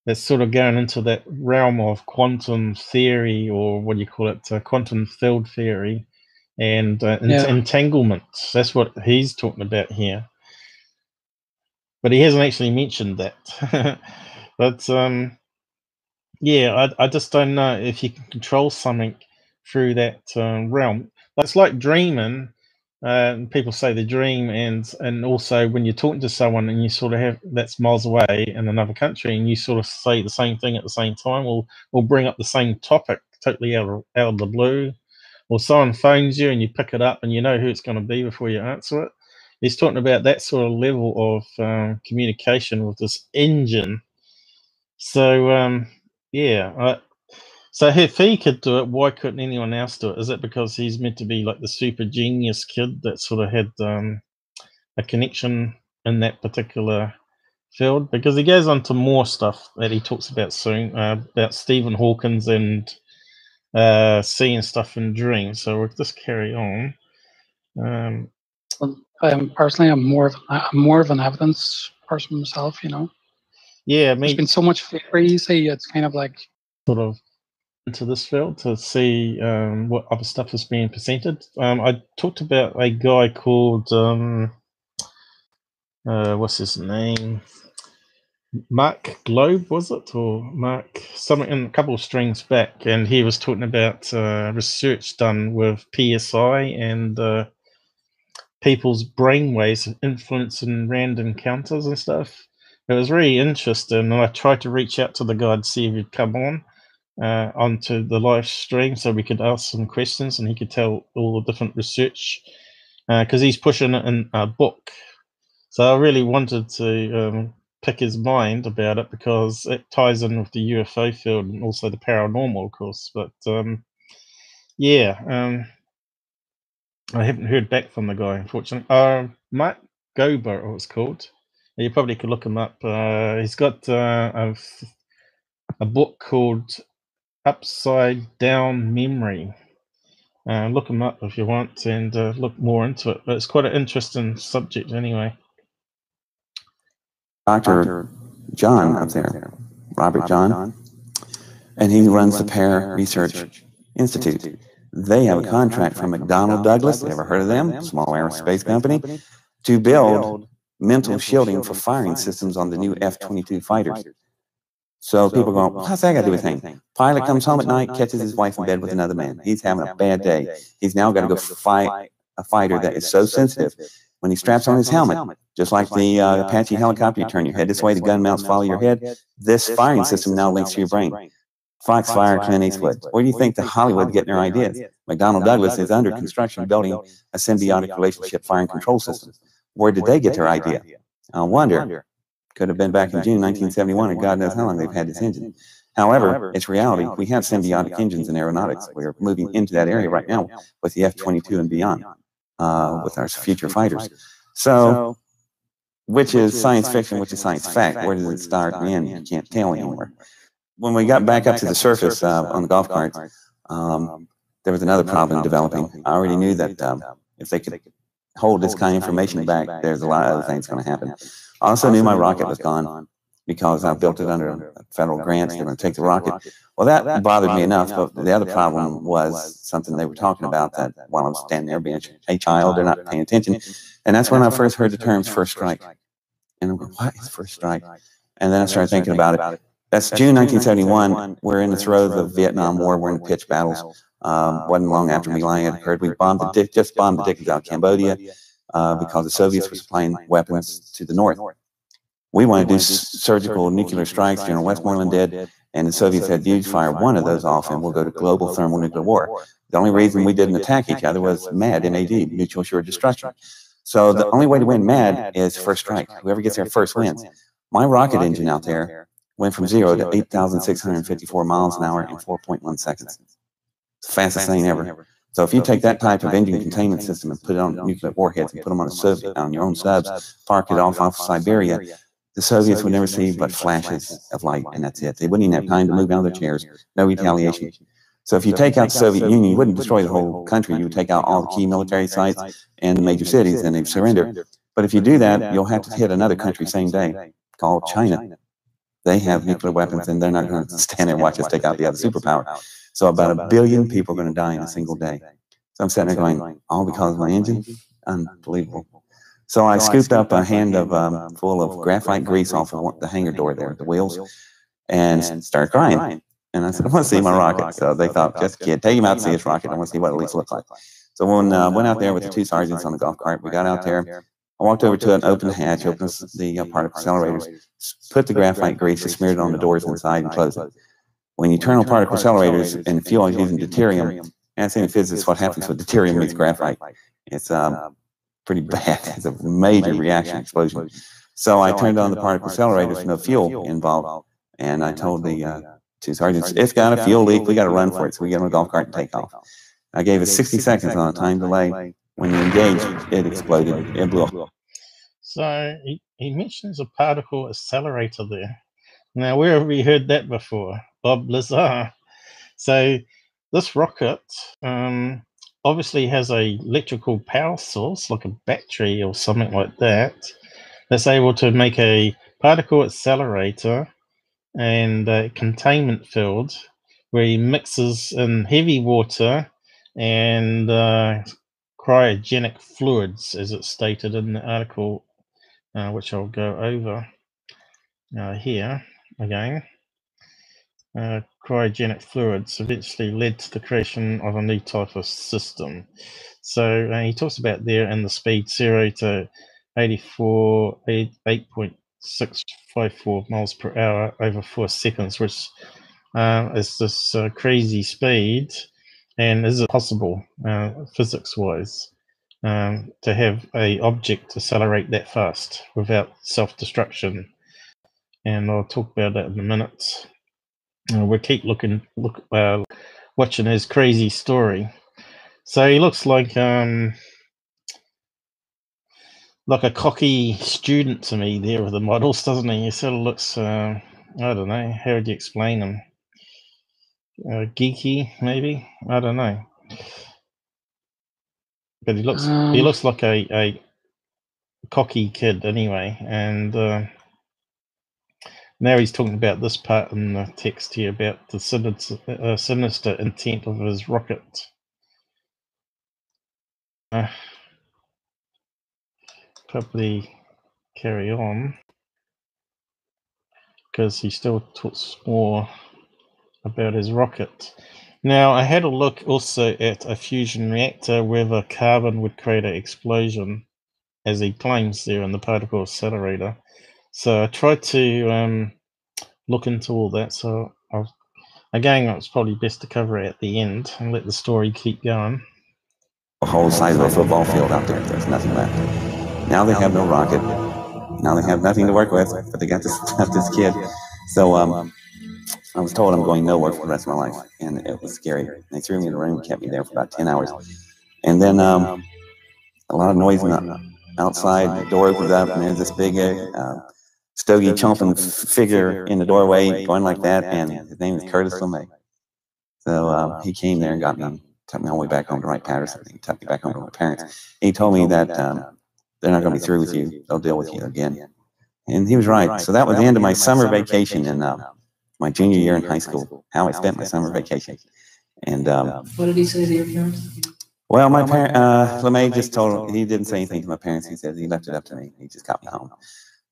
it's sort of going into that realm of quantum theory, or what do you call it, quantum field theory, and entanglements. That's what he's talking about here. But he hasn't actually mentioned that. But yeah, I just don't know if you can control something through that realm. But it's like dreaming. People say they dream, and also when you're talking to someone and you sort of have that's miles away in another country, and you sort of say the same thing at the same time, or bring up the same topic totally out of the blue, or someone phones you and you pick it up and you know who it's going to be before you answer it. He's talking about that sort of level of communication with this engine. So yeah. So if he could do it, why couldn't anyone else do it? Is it because he's meant to be like the super genius kid that sort of had a connection in that particular field? Because he goes on to more stuff that he talks about soon, about Stephen Hawkins and seeing stuff in dreams. So we'll just carry on. Personally, I'm more of an evidence person myself, you know. Yeah, there's been so much crazy. It's kind of like sort of into this field to see what other stuff is being presented. I talked about a guy called what's his name? Mark Globe, was it, or Mark something? In a couple of strings back, and he was talking about research done with PSI and people's brainwaves influencing random encounters and stuff. It was really interesting, and I tried to reach out to the guy to see if he'd come on onto the live stream so we could ask some questions and he could tell all the different research, because he's pushing it in a book. So I really wanted to pick his mind about it, because it ties in with the UFO field and also the paranormal, of course. But yeah, I haven't heard back from the guy, unfortunately. Matt Gober, it was called. You probably could look him up. He's got a book called Upside Down Memory. Look him up if you want, and look more into it. But it's quite an interesting subject anyway. Dr. John up there, Robert John, and he runs the Pear Research Institute. They have a contract from McDonnell Douglas, ever heard of them, small aerospace company, to build mental shielding for firing systems on the new F-22 fighters. So people go, what's that got to do with anything? Pilot comes home at night, catches his wife in bed with another man. He's having a bad day. He's now got to go fight a fighter that is so sensitive. When he straps on his helmet, just like the Apache helicopter, you turn your head this way, the gun mounts follow your head. This firing system now links to your brain. Foxfire, Clint Eastwood. Where do you think the Hollywood getting their ideas? McDonnell Douglas is under construction building a symbiotic relationship firing control system. Where did they get their idea? I wonder. Could have been back in June 1971, or God knows how long they've had this engine. However, it's reality. We have symbiotic engines in aeronautics. We're moving into that area right now with the F-22 and beyond, with our future fighters. So, which is science fiction, which is science fact? Where does it start and end? You can't tell anymore. When we got back up to the surface on the golf cart, there was another problem developing. I already knew that if they could hold this kind of information back, there's a lot of other things going to happen. I also knew my rocket was gone because I built it under federal grants. They were going to take the rocket. Well, that bothered me enough, but the other problem was something they were talking about that while I was standing there being a child, they're not paying attention. And that's when I first heard the terms first strike. And I'm going, what is first strike? And then I started thinking about it. That's June 1971. We're in the throes of the Vietnam War. We're in the pitch battles. Wasn't long after My Lai had occurred. We just bombed the dickens out of Cambodia because the Soviets were supplying weapons to the north. We want to do surgical nuclear strikes. General Westmoreland did, and the Soviets had used fire one of those off, and we'll go to global thermonuclear war. The only reason we didn't attack each other was MAD, M-A-D, mutual assured destruction. So the only way to win MAD is first strike. Whoever gets there first wins. My rocket engine out there went from 0 to 8,654 miles an hour in 4.1 seconds. It's the fastest thing ever. So if you take that type of engine containment system and put it on nuclear warheads and put them on your own subs, park it off Siberia, the Soviets would never see but flashes of light, and that's it. They wouldn't even have time to move out of their chairs. No retaliation. So if you take out the Soviet Union, you wouldn't destroy the whole country. You would take out all the key military sites and the major cities, and they'd surrender. But if you do that, you'll have to hit another country same day, called China. They have nuclear weapons, and they're not going to stand there and watch us take out the other superpower. So about 1 billion people are going to die in a single day. So I'm sitting there going, all because of my engine? Unbelievable. So I scooped up a hand of full of graphite grease off of the hangar door there, the wheels, and started crying. And I said, I want to see my rocket. So they thought, just a kid, take him out to see his rocket. I want to see what it at least looks like. So when I went out there with the 2 sergeants on the golf cart, we got out there. I walked over to an open hatch, opened the particle accelerators, put the graphite grease, smeared it on the doors inside, and closed it. When you turn on particle accelerators and fuel is using deuterium, and in physics, what happens with deuterium meets graphite? It's pretty bad. It's a major reaction explosion. So I turned on the particle accelerators, no fuel involved, and I told the 2 sergeants, it's got a fuel leak, we got to run for it. So we get on a golf cart and take off. I gave it 60 seconds on a time delay. When you engaged, it exploded. It blew up. So he mentions a particle accelerator there. Now, where have we heard that before? Bob Lazar. So this rocket obviously has a electrical power source, like a battery or something like that, that's able to make a particle accelerator and a containment field where he mixes in heavy water and cryogenic fluids, as it's stated in the article, which I'll go over here again. Cryogenic fluids eventually led to the creation of a new type of system. So he talks about there in the speed 0 to 8.654 miles per hour over 4 seconds, which is this crazy speed. And is it possible, physics-wise, to have an object accelerate that fast without self-destruction? And I'll talk about that in a minute. We'll keep watching his crazy story. So he looks like a cocky student to me there with the models, doesn't he? He sort of looks, I don't know, how would you explain him? Geeky, maybe? I don't know. But he looks like a cocky kid anyway. And now he's talking about this part in the text here about the sinister intent of his rocket. Probably carry on because he still talks more about his rocket. Now, I had a look also at a fusion reactor whether carbon would create an explosion, as he claims there in the particle accelerator. So I tried to look into all that. So again, it's probably best to cover it at the end and let the story keep going. A whole size of a football field out there. There's nothing left. Now they have no rocket. Now they have nothing to work with, but they got this kid. So I was told I'm going nowhere for the rest of my life, and it was scary. They threw me in a room and kept me there for about 10 hours. And then a lot of noise outside, the door opens up, and there's this big stogie chomping figure in the doorway going like that, and his name is Curtis LeMay. So he came there and got me, took me all the way back home to Wright-Patterson. He took me back home to my parents. He told me that they're not going to be through with you. They'll deal with you again. And he was right. So that was the end of my summer vacation in my junior year in high school, how I spent my summer vacation. And what did he say to your parents? Well, my parent, LeMay just told, he didn't say anything to my parents. He said he left it up to me. He just got me home.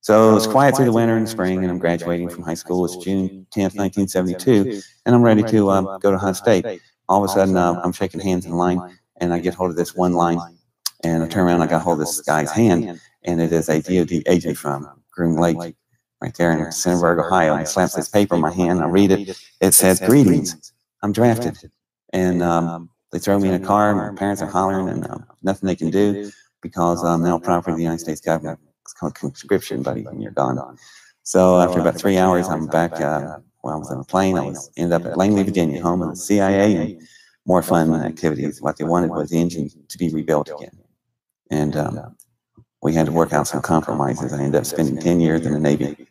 So it was quiet through the winter and the spring, and I'm graduating from high school. It's June 10th, 1972, and I'm ready to go to Ohio State. All of a sudden, I'm shaking hands in line, and I get hold of this one line, and I turn around, and I got hold of this guy's hand, and it is a DOD agent from Groom Lake, right there in Centerburg, Ohio. He slaps this paper in my hand, I read it. It says, "Greetings, I'm drafted." And they throw me in a car, my parents are hollering, and nothing they can do because I'm now property of the United States government. It's called conscription, buddy, and you're gone. So after about 3 hours, I'm back. I was on a plane. Ended up at Langley, Virginia, home of the CIA, and more fun activities. What they wanted was the engine to be rebuilt again. And we had to work out some compromises. I ended up spending 10 years in the Navy.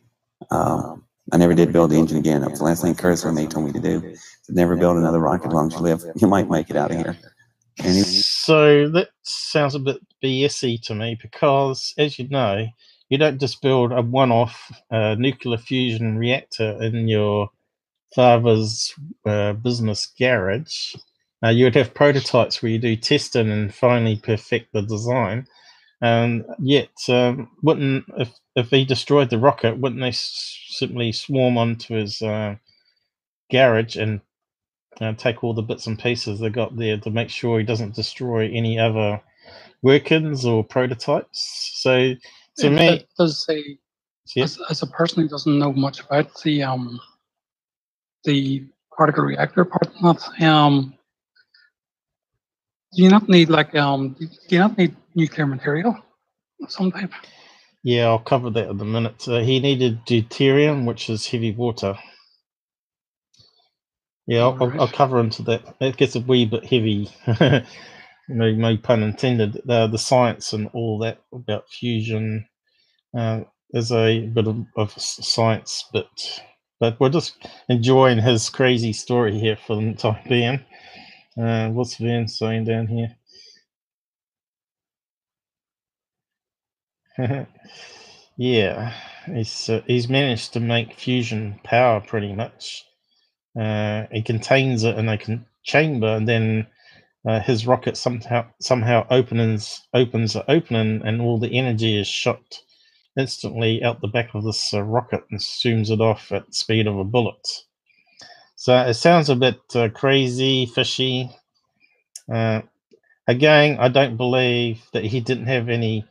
I never did build the engine again. That was the last thing Curtis LeMay told me to do. To never build another rocket as long as you live. You might make it out of here. So that sounds a bit BS-y to me, because, as you know, you don't just build a one-off nuclear fusion reactor in your father's business garage. You would have prototypes where you do testing and finally perfect the design. Yet, wouldn't, if he destroyed the rocket, wouldn't they simply swarm onto his garage and take all the bits and pieces they got there to make sure he doesn't destroy any other workings or prototypes? So, to me, it does say, as a person who doesn't know much about the particle reactor part of that, do you not need nuclear material of some type? Yeah, I'll cover that in a minute. He needed deuterium, which is heavy water. Yeah, I'll cover into that. It gets a wee bit heavy. No pun intended. The science and all that about fusion is a bit of science, but we're just enjoying his crazy story here for the time being. What's Vern saying down here? Yeah, he's managed to make fusion power pretty much. He contains it in a chamber, and then his rocket somehow opens the opening, and all the energy is shot instantly out the back of this rocket and zooms it off at the speed of a bullet. So it sounds a bit crazy, fishy. Again, I don't believe that he didn't have any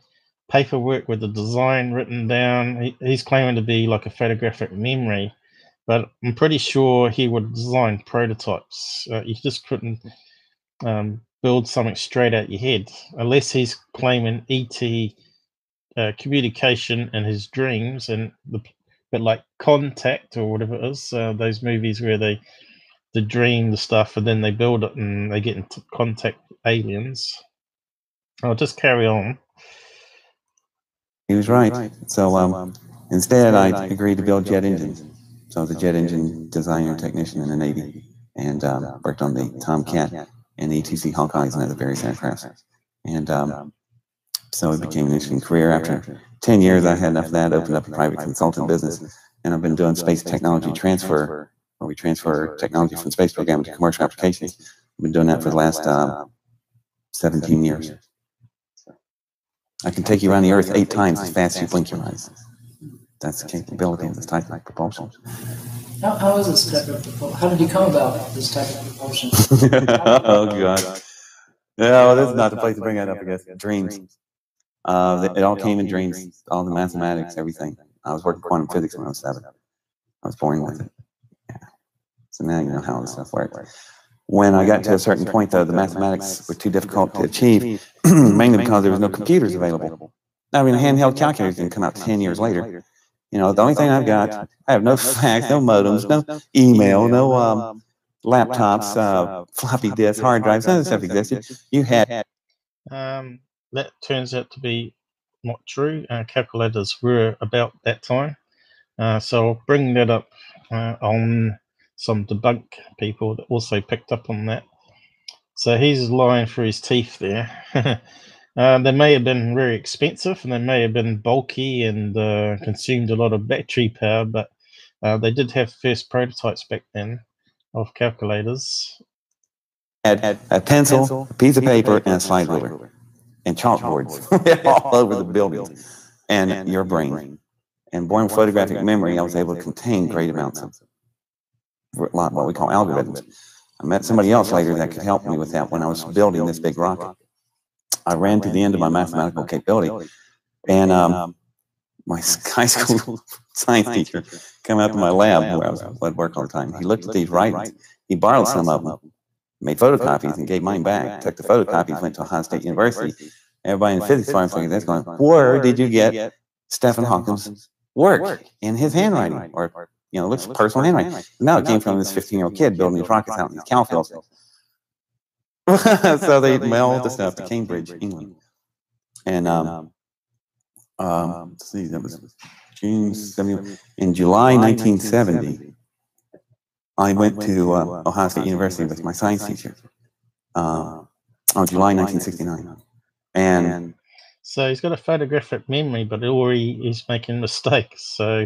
paperwork with the design written down. He's claiming to be like a photographic memory, but I'm pretty sure he would design prototypes. You just couldn't build something straight out your head, unless he's claiming ET communication in his dreams, and but like Contact or whatever it is, those movies where they dream the stuff and then they build it and they get into contact with aliens. I'll just carry on. He was right. So instead, I agreed to build jet engines. So I was a jet engine designer technician in the Navy, and worked on the Tomcat and the ETC Hawkeyes and other various aircraft. And so it became an interesting career. After 10 years, I had enough of that, opened up a private consultant business, and I've been doing space technology transfer, where we transfer technology from the space program to commercial applications. I've been doing that for the last 17 years. I can take you around the Earth 8 times as fast as you blink your eyes. That's the capability of this type of propulsion. How is this type of propulsion? How did you come about this type of propulsion? Oh, God. Yeah, well, this is not the place to bring that up, I guess. Dreams. It all came in dreams, all the mathematics, everything. I was working quantum physics when I was 7. I was born with it. Yeah. So now you know how this stuff works. When I got to a certain point, though, the mathematics were too difficult to achieve, mainly because there was no computers available. I mean, a handheld calculator can come out 10 years later. You know, the only thing I've got, I have no fax, no modems, no email, no laptops, floppy disks, hard drives, none of this stuff existed. You had... That turns out to be not true. Calculators were about that time. So I'll bring that up on some Debunked people that also picked up on that. So he's lying through his teeth there. They may have been very expensive, and they may have been bulky and consumed a lot of battery power, but they did have first prototypes back then of calculators. Had a pencil, a piece of paper, and a slide ruler, and chalkboards all over the building, and your brain. And born with photographic memory, I was able to contain great amounts of what we call algorithms. I met somebody else later that could help me with that when I was building this big rocket. I ran to the end of my mathematical capability, and my high school science teacher came out to my lab where I'd work all the time. He looked at these writings. He borrowed some of them, made photocopies, and gave mine back. Took the photocopies, went to Ohio State University. Everybody in the physics department was that's going, where did you get Stephen Hawking's work in his handwriting, or it looks personal handwriting. No, it came from this 15-year-old kid building these rockets out in these cow fields. So they mailed the stuff to Cambridge, England, and let's see, that was June 70. In July 1970, I went to Ohio State University with my science teacher. On July 1969, and so he's got a photographic memory, but already he's making mistakes. So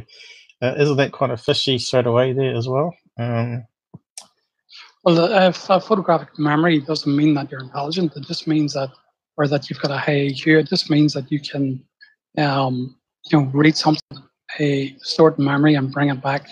isn't that kind of fishy straight away there as well? Well, if a photographic memory doesn't mean that you're intelligent. It just means that, or that you've got a high IQ. It just means that you can, read something, stored in memory, and bring it back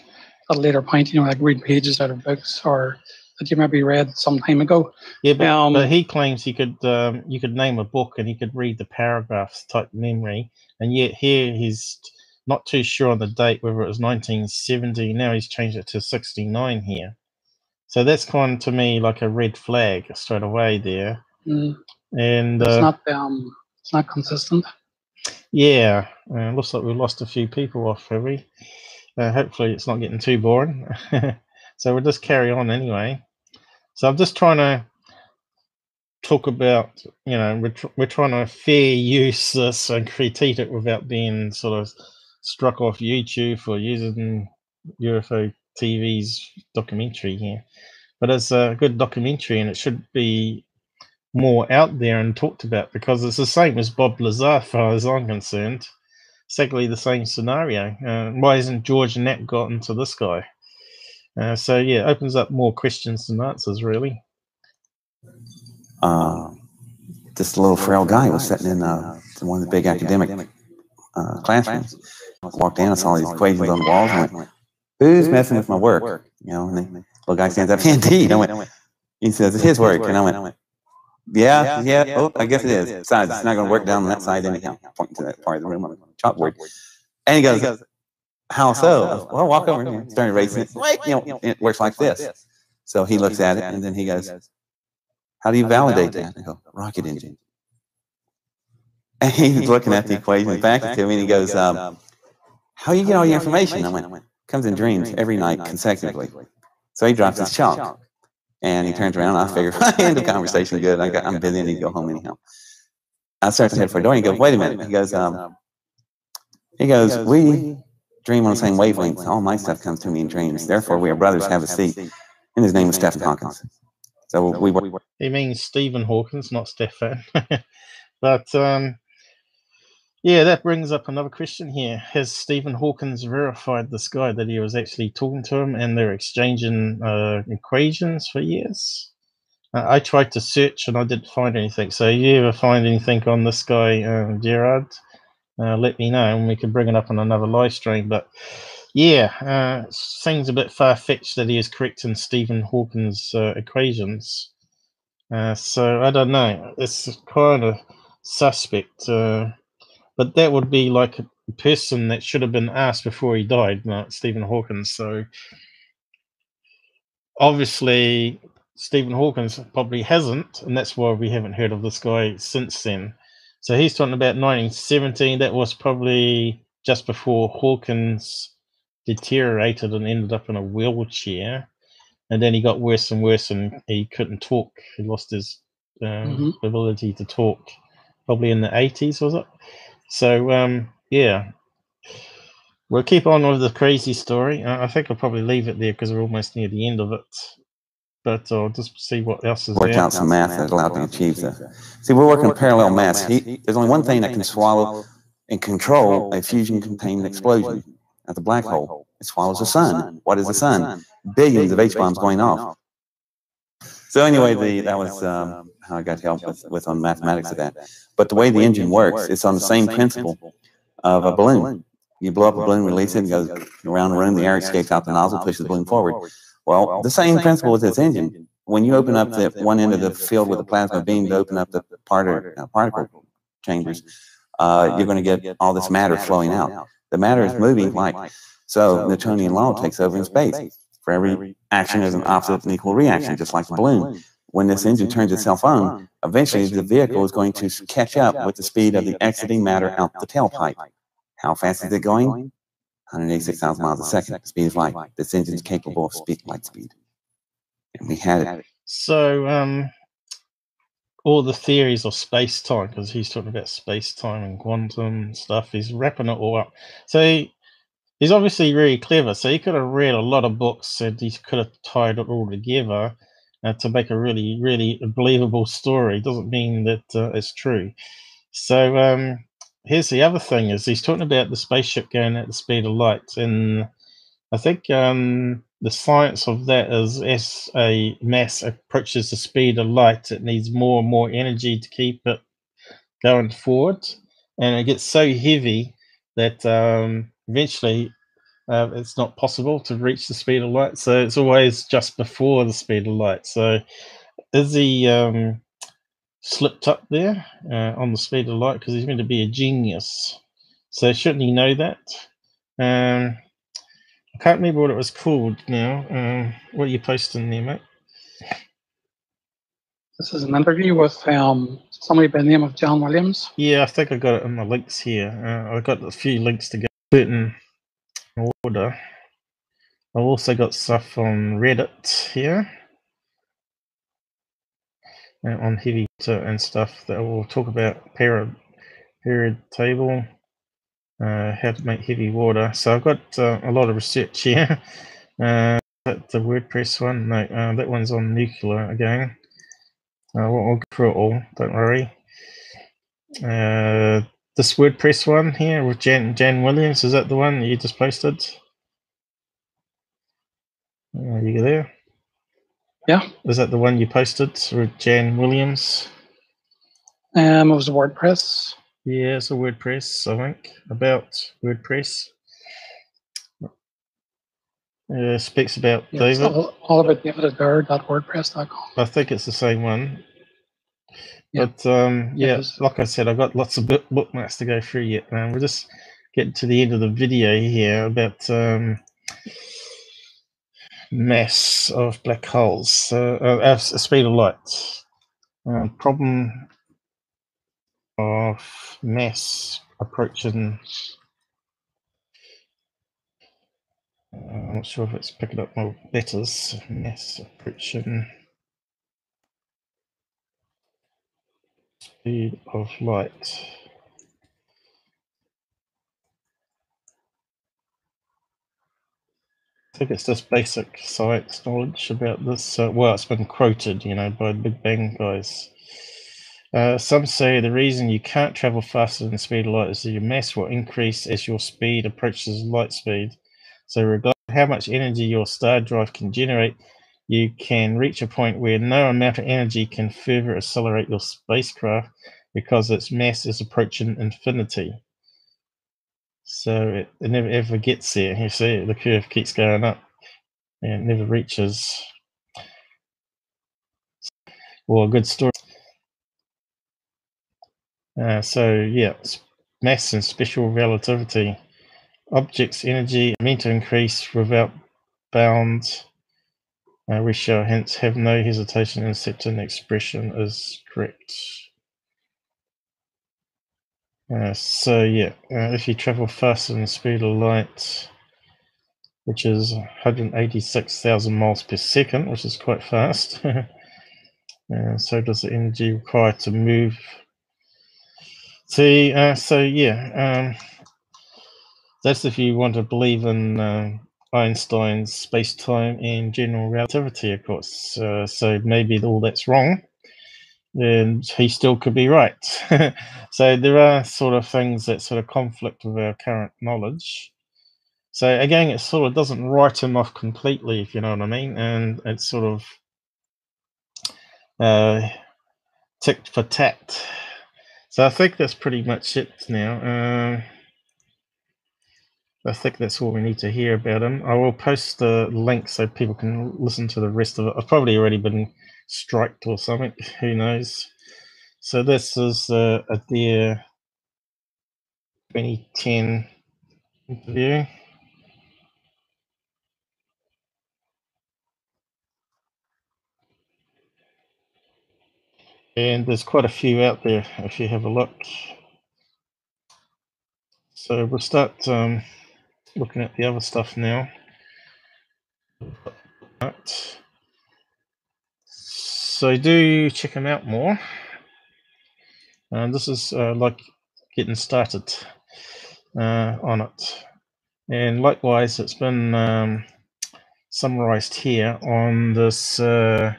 at a later point. Like read pages out of books, or that you maybe read some time ago. Yeah, but he claims he could. You could name a book and he could read the paragraphs type memory, and yet here he's not too sure on the date whether it was 1970. Now he's changed it to 69 here. So that's kind of, to me, like a red flag straight away there. And it's not consistent. Yeah, looks like we've lost a few people off, have we? Hopefully it's not getting too boring. So we'll just carry on anyway. So I'm just trying to talk about, we're trying to fair use this and critique it without being sort of struck off YouTube for using UFO TV's documentary here. But it's a good documentary, and it should be more out there and talked about, because it's the same as Bob Lazar, as far as I'm concerned. Exactly the same scenario. Why isn't George Knapp gotten to this guy? So yeah, it opens up more questions than answers, really. This little frail guy was sitting in one of the big academic classrooms. I walked in, I saw these equations on the walls, and went, "Who's messing with my work?" And the little guy stands up, "Indeed." I went, he says, "It's his work." And I went, yeah, oh, I guess it is. Besides, it's not going to work down on that side anyhow. Pointing to that part of the room on the chalkboard. And he goes, "How so?" "Well, walk over here." Started racing it. Wait, it works like this. So he looks at it, and then he goes, "How do you validate that?" I go, "Rocket engine." And he's looking at the equation back to me, and he goes, "How do you get all your information?" I went, "Comes in dreams every night consecutively." So he drops his chalk. And he turns around, I figure, I end the conversation good. I'm busy, and he'd go home anyhow. I start to head for a door, and he goes, "Wait a minute." He goes, "We dream on the same wavelength. All my stuff comes to me in dreams. Therefore, we are brothers. Have a seat." And his name was Stephen Hawkins. So we were. He means Stephen Hawkins, not Stefan. But yeah, that brings up another question here. Has Stephen Hawkins verified this guy, that he was actually talking to him and they're exchanging equations for years? I tried to search and I didn't find anything. So if you ever find anything on this guy, Gerard, let me know and we can bring it up on another live stream. But yeah, seems a bit far-fetched that he is correcting Stephen Hawkins' equations. So I don't know. It's kind of suspect. But that would be like a person that should have been asked before he died, not Stephen Hawkins. So obviously Stephen Hawkins probably hasn't, and that's why we haven't heard of this guy since then. So he's talking about 1917. That was probably just before Hawkins deteriorated and ended up in a wheelchair. And then he got worse and worse, and he couldn't talk. He lost his ability to talk. Probably in the 80s, was it? So, yeah, we'll keep on with the crazy story. I think I'll probably leave it there because we're almost near the end of it. But I'll just see what else is worked there. out some math that allowed me to achieve that. See, we're working with parallel maths. There's only one thing that can swallow and control a fusion-contained explosion at the black hole. It swallows the sun. What is the sun? Billions of H-bombs going off. So anyway, that was how I got help with on mathematics of that. But the way the engine works, it's on the same principle of a balloon. You blow up a balloon, release it, and goes around the room, the air escapes out the nozzle, pushes the balloon forward. Well, the same principle with this engine. When you open up the one end of the field with a plasma beam to open up the particle chambers, you're going to get all this matter flowing out. The matter is moving like, so Newtonian law takes over in space. For every action, there's an opposite and equal reaction, just like the balloon. When this engine turns itself on, eventually the vehicle is going to catch up with the speed of the exiting matter out the tailpipe. How fast is it going? 186,000 miles a second, speed of light. This engine is capable of light speed. And we had it. So, all the theories of space-time, because he's talking about space-time and quantum stuff, he's wrapping it all up. So he's obviously really clever. So he could have read a lot of books and he could have tied it all together to make a really, really believable story. Doesn't mean that it's true. So here's the other thing: is he's talking about the spaceship going at the speed of light, and I think the science of that is as a mass approaches the speed of light, it needs more and more energy to keep it going forward, and it gets so heavy that eventually it's not possible to reach the speed of light. So it's always just before the speed of light. So is he slipped up there on the speed of light because he's meant to be a genius? So shouldn't he know that? I can't remember what it was called now. What are you posting there, mate? This is an interview with somebody by the name of John Williams. Yeah, I think I got it in my links here. I got a few links to go in order. I've also got stuff on Reddit here on heavy water and stuff that we'll talk about. Period table, how to make heavy water. So I've got a lot of research here. The WordPress one, no, that one's on nuclear again. We'll go through it all, don't worry. This WordPress one here with Jan Williams, is that the one that you just posted? You go there? Yeah. Is that the one you posted with Jan Williams? It was WordPress. Yeah, it's a WordPress, I think, about WordPress. Speaks about David. All about David Adair.wordpress.com. I think it's the same one. Yeah. But yeah, like I said, I've got lots of bookmarks to go through yet. We're just getting to the end of the video here about mass of black holes, speed of light. Problem of mass approaching. I'm not sure if it's picking up my letters. Mass approaching speed of light. I think it's just basic science knowledge about this. Well, it's been quoted, by the Big Bang guys. Some say the reason you can't travel faster than the speed of light is that your mass will increase as your speed approaches light speed. So regardless of how much energy your star drive can generate, you can reach a point where no amount of energy can further accelerate your spacecraft because its mass is approaching infinity. So it never ever gets there. You see, the curve keeps going up and it never reaches. Well, a good story. So yeah, mass and special relativity. Objects' energy are meant to increase without bounds. We shall hence have no hesitation in accepting the expression is correct. So yeah, if you travel faster than the speed of light, which is 186,000 miles per second, which is quite fast, so does the energy required to move. See, so yeah, that's if you want to believe in Einstein's space-time and general relativity, of course. So maybe all that's wrong, and he still could be right. So there are sort of things that sort of conflict with our current knowledge. So again, it sort of doesn't write him off completely, if you know what I mean, and it's sort of tick for tat. So I think that's pretty much it now. I think that's all we need to hear about him. I will post the link so people can listen to the rest of it. I've probably already been striked or something. Who knows? So this is a Adair 2010 interview. And there's quite a few out there if you have a look. So we'll start looking at the other stuff now. So do check them out more. And this is like getting started on it. And likewise, it's been summarized here on this TV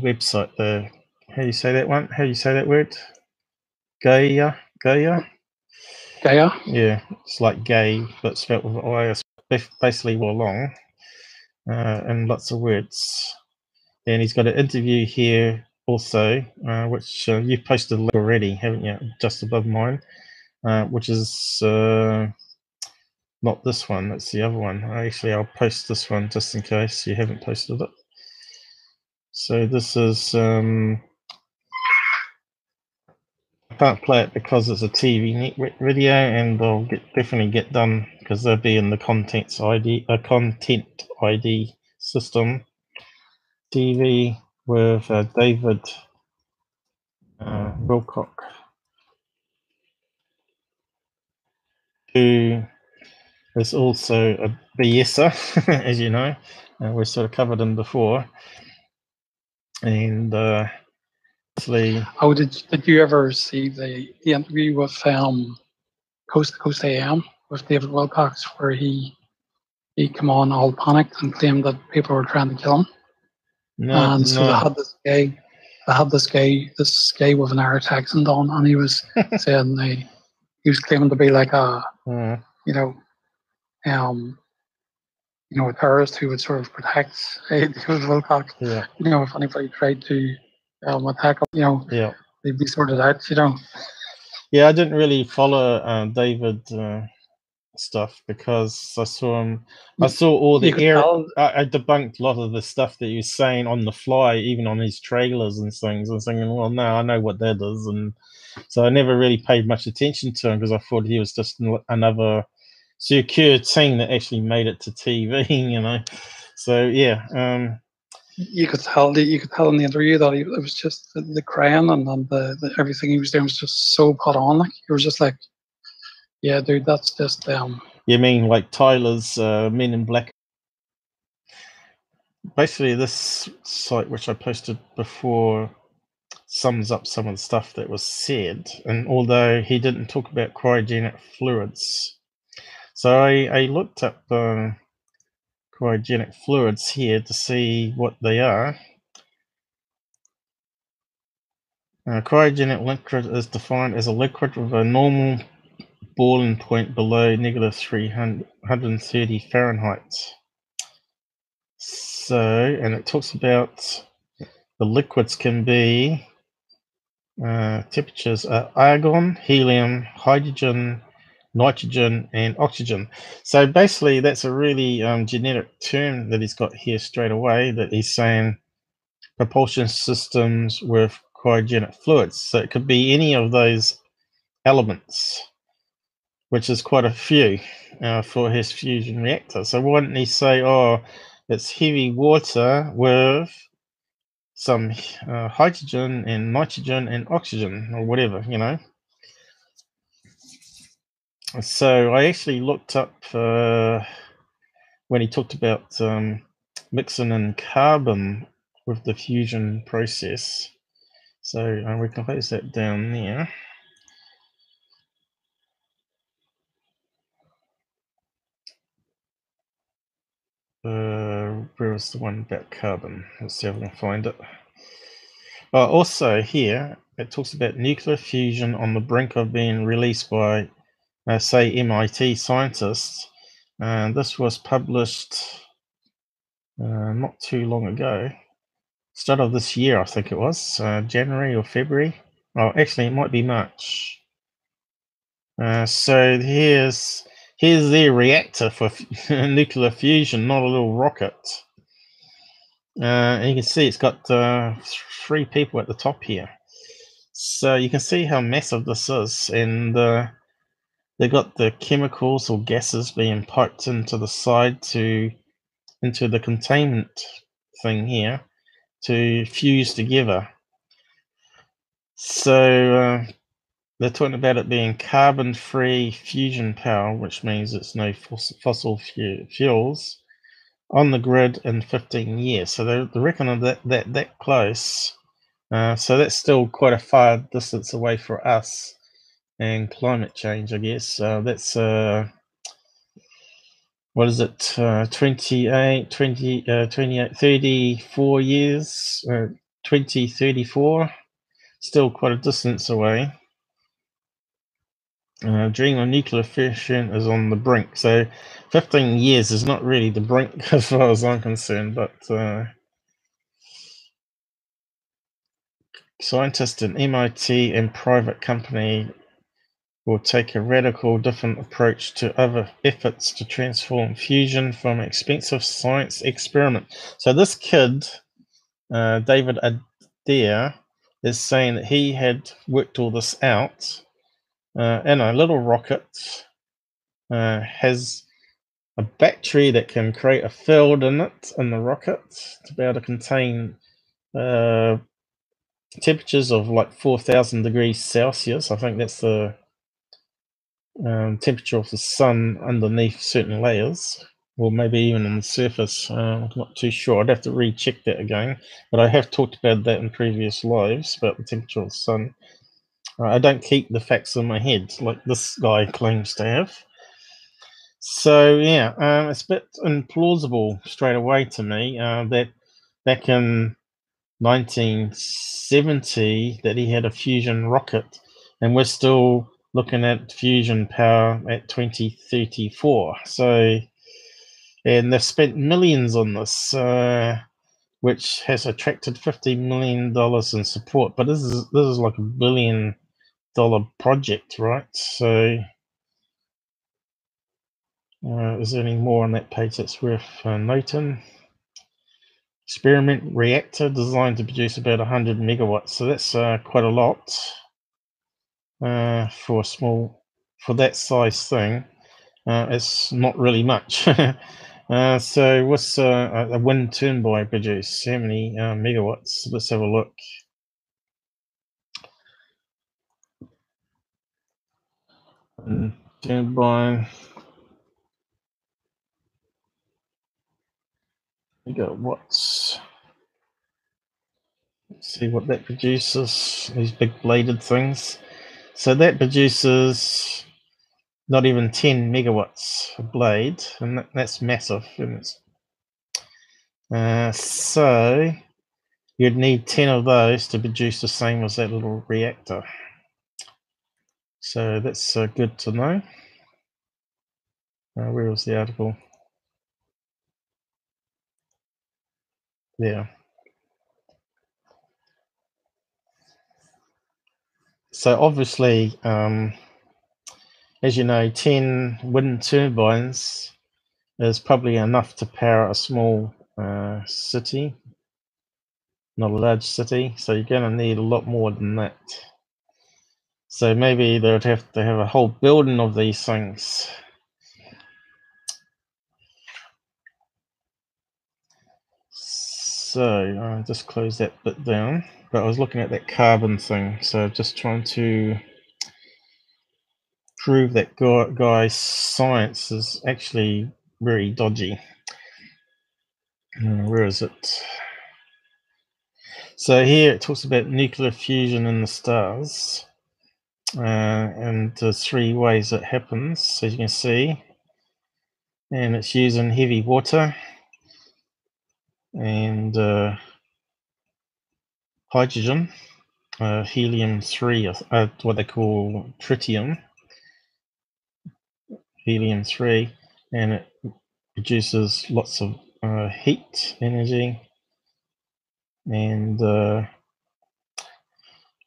website. How do you say that one? How do you say that word? Gaia? Gaia? Yeah, it's like gay, but spelled with an I. It's basically all along, and lots of words. And he's got an interview here also, which you've posted a link already, haven't you? Just above mine, which is not this one, it's the other one. Actually, I'll post this one just in case you haven't posted it. So this is, I can't play it because it's a TV network video, and I'll definitely get done because they'll be in the content ID system. TV with David Wilcock, who is also a BSer, as you know. We've sort of covered him before. And actually... Oh, did you ever see the interview with Coast to Coast AM with David Wilcox, where he came on all panicked and claimed that people were trying to kill him? No, so they had this guy with an Irish accent on, and he was saying he was claiming to be like a a terrorist who would sort of protect David Wilcox. Yeah. If anybody tried to attack him, yeah, they'd be sorted out. Yeah, I didn't really follow David stuff because I saw him. I saw all the I debunked a lot of the stuff that he was saying on the fly, even on his trailers and things. And thinking, well, no, I know what that is, and so I never really paid much attention to him because I thought he was just another secure thing that actually made it to TV. So yeah. You could tell in the interview that it was just the crying and the everything he was doing was just so put on. Like, you were just like, yeah, dude, that's just You mean like Tyler's Men in Black? Basically, this site, which I posted before, sums up some of the stuff that was said. And although he didn't talk about cryogenic fluids, so I looked up cryogenic fluids here to see what they are. Cryogenic liquid is defined as a liquid with a normal boiling point below -330 Fahrenheit. So, and it talks about the liquids can be temperatures are argon, helium, hydrogen, nitrogen, and oxygen. So basically, that's a really generic term that he's got here straight away, that he's saying propulsion systems with cryogenic fluids. So it could be any of those elements, which is quite a few for his fusion reactor. So why didn't he say, oh, it's heavy water with some hydrogen and nitrogen and oxygen, or whatever, So I actually looked up when he talked about mixing in carbon with the fusion process. So we can close that down there. Where was the one about carbon? Let's see if I can find it. Also here, it talks about nuclear fusion on the brink of being released by, say, MIT scientists. And this was published not too long ago. Start of this year, I think it was, January or February. Oh, actually, it might be March. So here's their reactor for nuclear fusion, not a little rocket. And you can see it's got 3 people at the top here. So you can see how massive this is, and they've got the chemicals or gases being piped into the side into the containment thing here to fuse together. So they're talking about it being carbon-free fusion power, which means it's no fossil fuels on the grid in 15 years. So they reckon that close. So that's still quite a far distance away for us and climate change, I guess. That's what is it? 28, 34 years. 2034. Still quite a distance away. Dream of nuclear fission is on the brink. So 15 years is not really the brink as far as I'm concerned, but scientists in MIT and private company will take a radical different approach to other efforts to transform fusion from an expensive science experiment. So this kid, David Adair, is saying that he had worked all this out in a little rocket, has a battery that can create a field in it, in the rocket, to be able to contain temperatures of like 4,000 degrees Celsius. I think that's the temperature of the sun underneath certain layers, or maybe even on the surface. I'm not too sure. I'd have to recheck that again, but I have talked about that in previous lives, about the temperature of the sun. I don't keep the facts in my head like this guy claims to have. So yeah, it's a bit implausible straight away to me that back in 1970 that he had a fusion rocket, and we're still looking at fusion power at 2034. So, and they've spent millions on this, which has attracted $50 million in support. But this is like $1 billion project, right? So, is there any more on that page that's worth noting? Experiment reactor designed to produce about 100 megawatts. So that's quite a lot for that size thing. It's not really much. So what's a wind turbine produce? How many megawatts? Let's have a look. Wind turbine. Megawatts. Let's see what that produces. These big bladed things. So that produces not even 10 megawatts a blade, and that's massive. So you'd need 10 of those to produce the same as that little reactor. So that's good to know. Where was the article? Yeah. So obviously, as you know, 10 wind turbines is probably enough to power a small city, not a large city. So you're going to need a lot more than that. So maybe they would have to have a whole building of these things. So I'll just close that bit down. But I was looking at that carbon thing, so just trying to prove that guy's science is actually very dodgy. Where is it? So here it talks about nuclear fusion in the stars, and there's 3 ways it happens, as you can see, and it's using heavy water and hydrogen, helium-3, what they call tritium, helium-3, and it produces lots of heat energy, and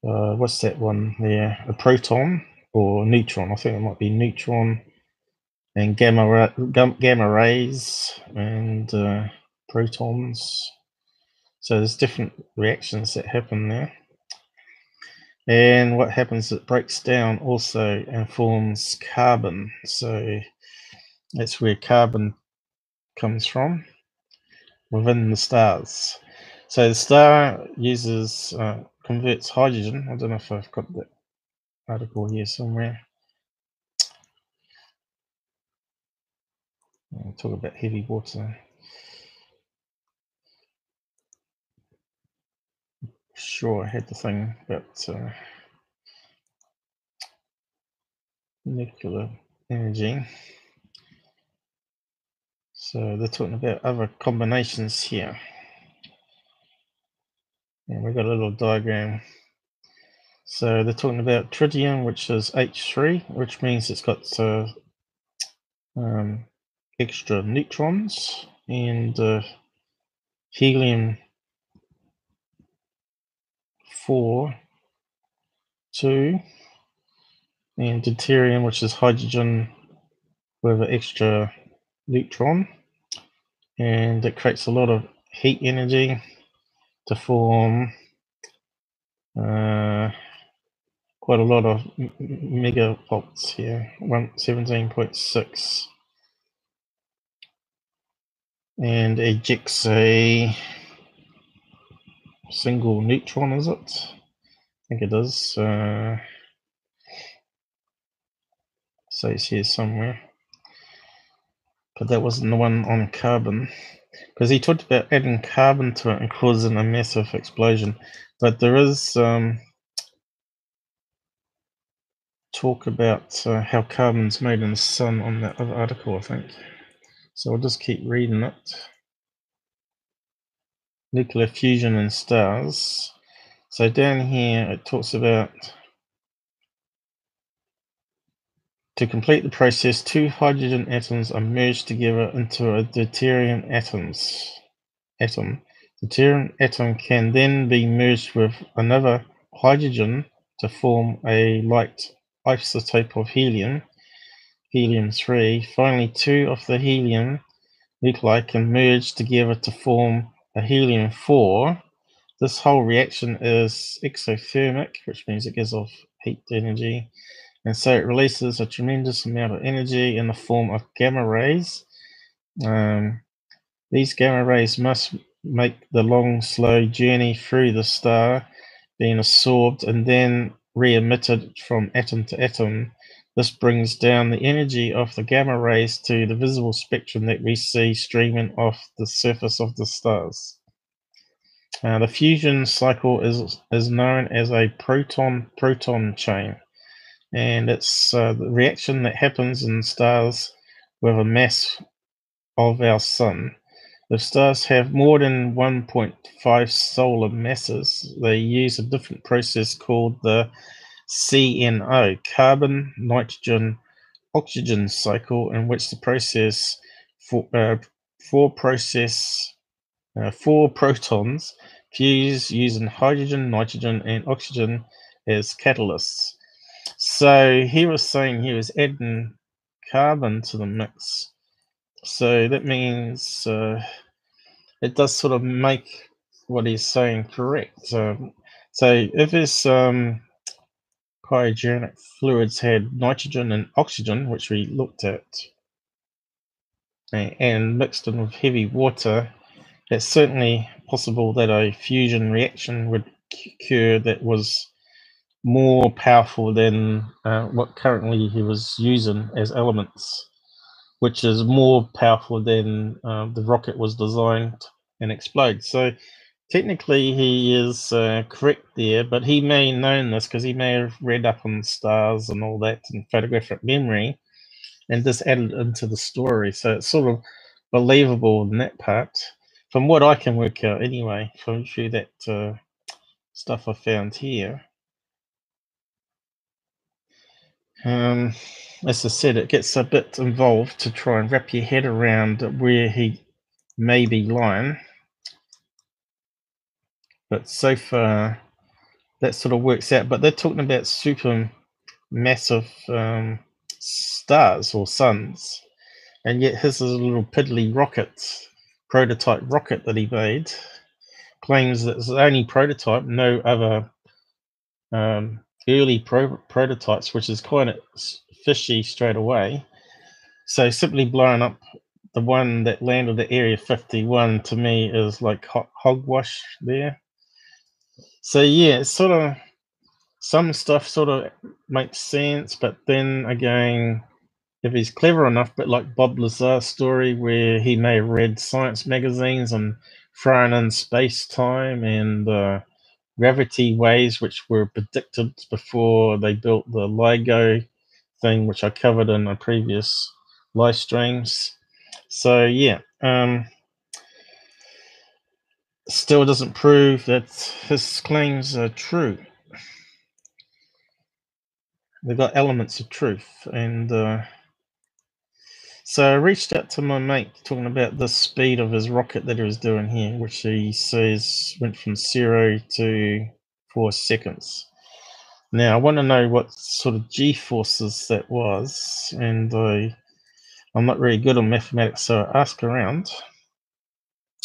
what's that one there? A proton or neutron. I think it might be neutron, and gamma rays and protons. So there's different reactions that happen there. And what happens, it breaks down also and forms carbon. So that's where carbon comes from, within the stars. So the star converts hydrogen. I don't know if I've got that article here somewhere. I'll talk about heavy water. Sure, I had the thing about nuclear energy. So they're talking about other combinations here. And we've got a little diagram. So they're talking about tritium, which is H3, which means it's got extra neutrons, and helium 4, 2, and deuterium, which is hydrogen with an extra neutron, and it creates a lot of heat energy to form quite a lot of megavolts here, 17.6, and ejects a single neutron, is it? I think it is. So it's here somewhere, but that wasn't the one on carbon, because he talked about adding carbon to it and causing a massive explosion. But there is talk about how carbon's made in the sun on that other article, I think. So I'll just keep reading it. Nuclear fusion in stars. So down here it talks about, to complete the process, 2 hydrogen atoms are merged together into a deuterium atom. Deuterium atom can then be merged with another hydrogen to form a light isotope of helium, helium-3. Finally, 2 of the helium nuclei can merge together to form a helium-4. This whole reaction is exothermic, which means it gives off heat energy, and so it releases a tremendous amount of energy in the form of gamma rays. These gamma rays must make the long, slow journey through the star, being absorbed and then re-emitted from atom to atom. This brings down the energy of the gamma rays to the visible spectrum that we see streaming off the surface of the stars. The fusion cycle is known as a proton-proton chain, and it's the reaction that happens in stars with a mass of our sun. If stars have more than 1.5 solar masses, they use a different process called the CNO, carbon, nitrogen, oxygen cycle, in which the process four protons fuse using hydrogen, nitrogen, and oxygen as catalysts. So he was saying he was adding carbon to the mix. So that means it does sort of make what he's saying correct. So if his cryogenic fluids had nitrogen and oxygen, which we looked at, and mixed in with heavy water, it's certainly possible that a fusion reaction would occur that was more powerful than what currently he was using as elements, which is more powerful than the rocket was designed and explode. So technically he is correct there, but he may have known this because he may have read up on stars and all that and photographic memory and just added into the story. So it's sort of believable in that part, from what I can work out anyway, from through that stuff I found here. As I said, it gets a bit involved to try and wrap your head around where he may be lying. But so far, that sort of works out. But they're talking about super massive stars or suns. And yet his is a little piddly rocket, prototype rocket that he made. Claims that it's the only prototype, no other early prototypes, which is kind of fishy straight away. So simply blowing up the one that landed at Area 51 to me is like hogwash there. So yeah, it's sort of some stuff sort of makes sense, but then again, if he's clever enough, but like Bob Lazar's story, where he may have read science magazines and thrown in space-time and gravity waves, which were predicted before they built the LIGO thing, which I covered in a previous live streams. So yeah, still doesn't prove that his claims are true. They've got elements of truth, and so I reached out to my mate talking about the speed of his rocket that he was doing here, which he says went from 0 to 4 seconds. Now I want to know what sort of G-forces that was, and I'm not really good on mathematics, so I asked around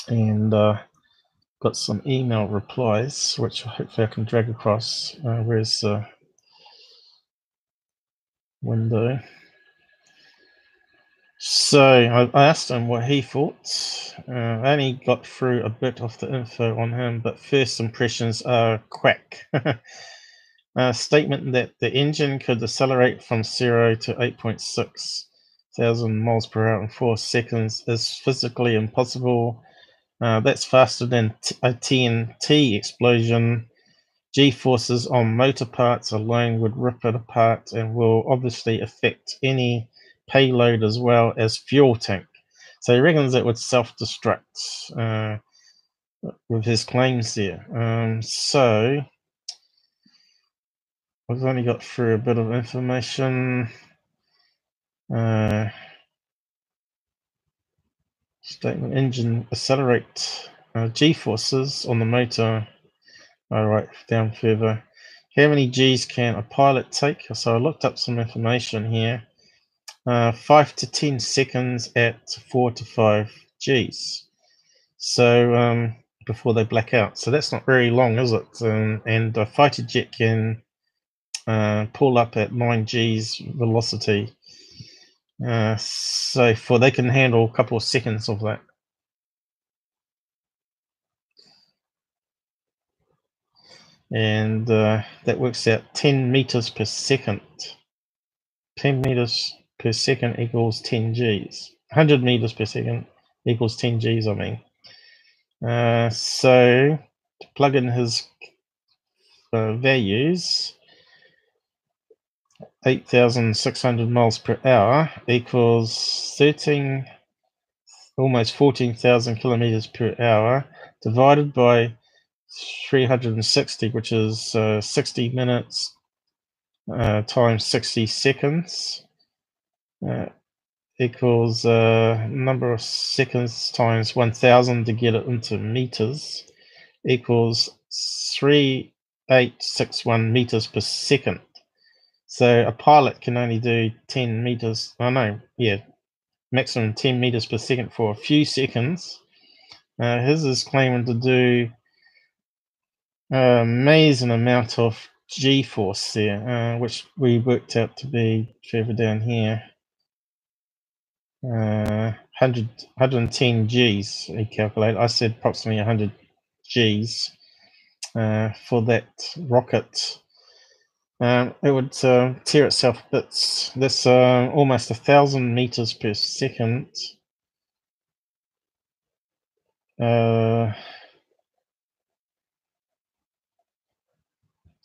and got some email replies, which hopefully I can drag across. Where's the window? So I asked him what he thought. I only got through a bit of the info on him, but first impressions are quack. A statement that the engine could accelerate from 0 to 8.6 thousand miles per hour in 4 seconds is physically impossible. That's faster than a TNT explosion. G-forces on motor parts alone would rip it apart and will obviously affect any payload as well as fuel tank. So he reckons it would self-destruct with his claims there. So I've only got through a bit of information. Statement: engine accelerate G-forces on the motor. Right, down further. How many G's can a pilot take? So I looked up some information here. 5 to 10 seconds at 4 to 5 G's. So before they black out. So that's not very long, is it? And a fighter jet can pull up at 9 G's velocity. So they can handle a couple of seconds of that. And that works out 10 meters per second. 10 meters per second equals 10 Gs. 100 meters per second equals 10 Gs, I mean. So to plug in his values, 8,600 miles per hour equals almost 14,000 kilometers per hour divided by 360, which is 60 minutes times 60 seconds equals number of seconds times 1,000 to get it into meters equals 3,861 meters per second. So a pilot can only do 10 meters. Maximum 10 meters per second for a few seconds. His is claiming to do an amazing amount of G-force there, which we worked out to be further down here. 110 Gs, he calculated. I said approximately 100 Gs for that rocket. It would tear itself to bits. That's almost 1,000 meters per second.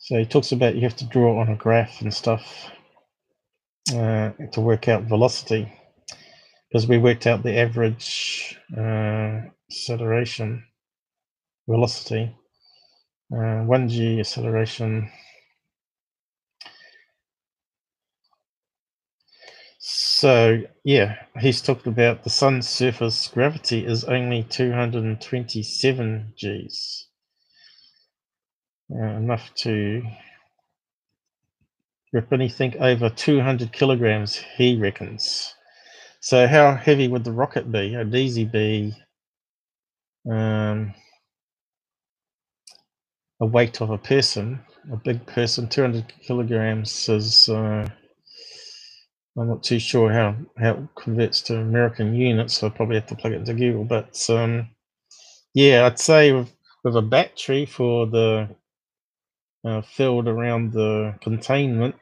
So he talks about you have to draw on a graph and stuff to work out velocity, because we worked out the average acceleration velocity, 1G acceleration. So yeah, he's talked about the sun's surface gravity is only 227 Gs. Enough to rip anything over 200 kilograms, he reckons. So how heavy would the rocket be? It'd easily be a weight of a person, a big person. 200 kilograms is, I'm not too sure how it converts to American units, so I'll probably have to plug it into Google. But yeah, I'd say with a battery for the filled around the containment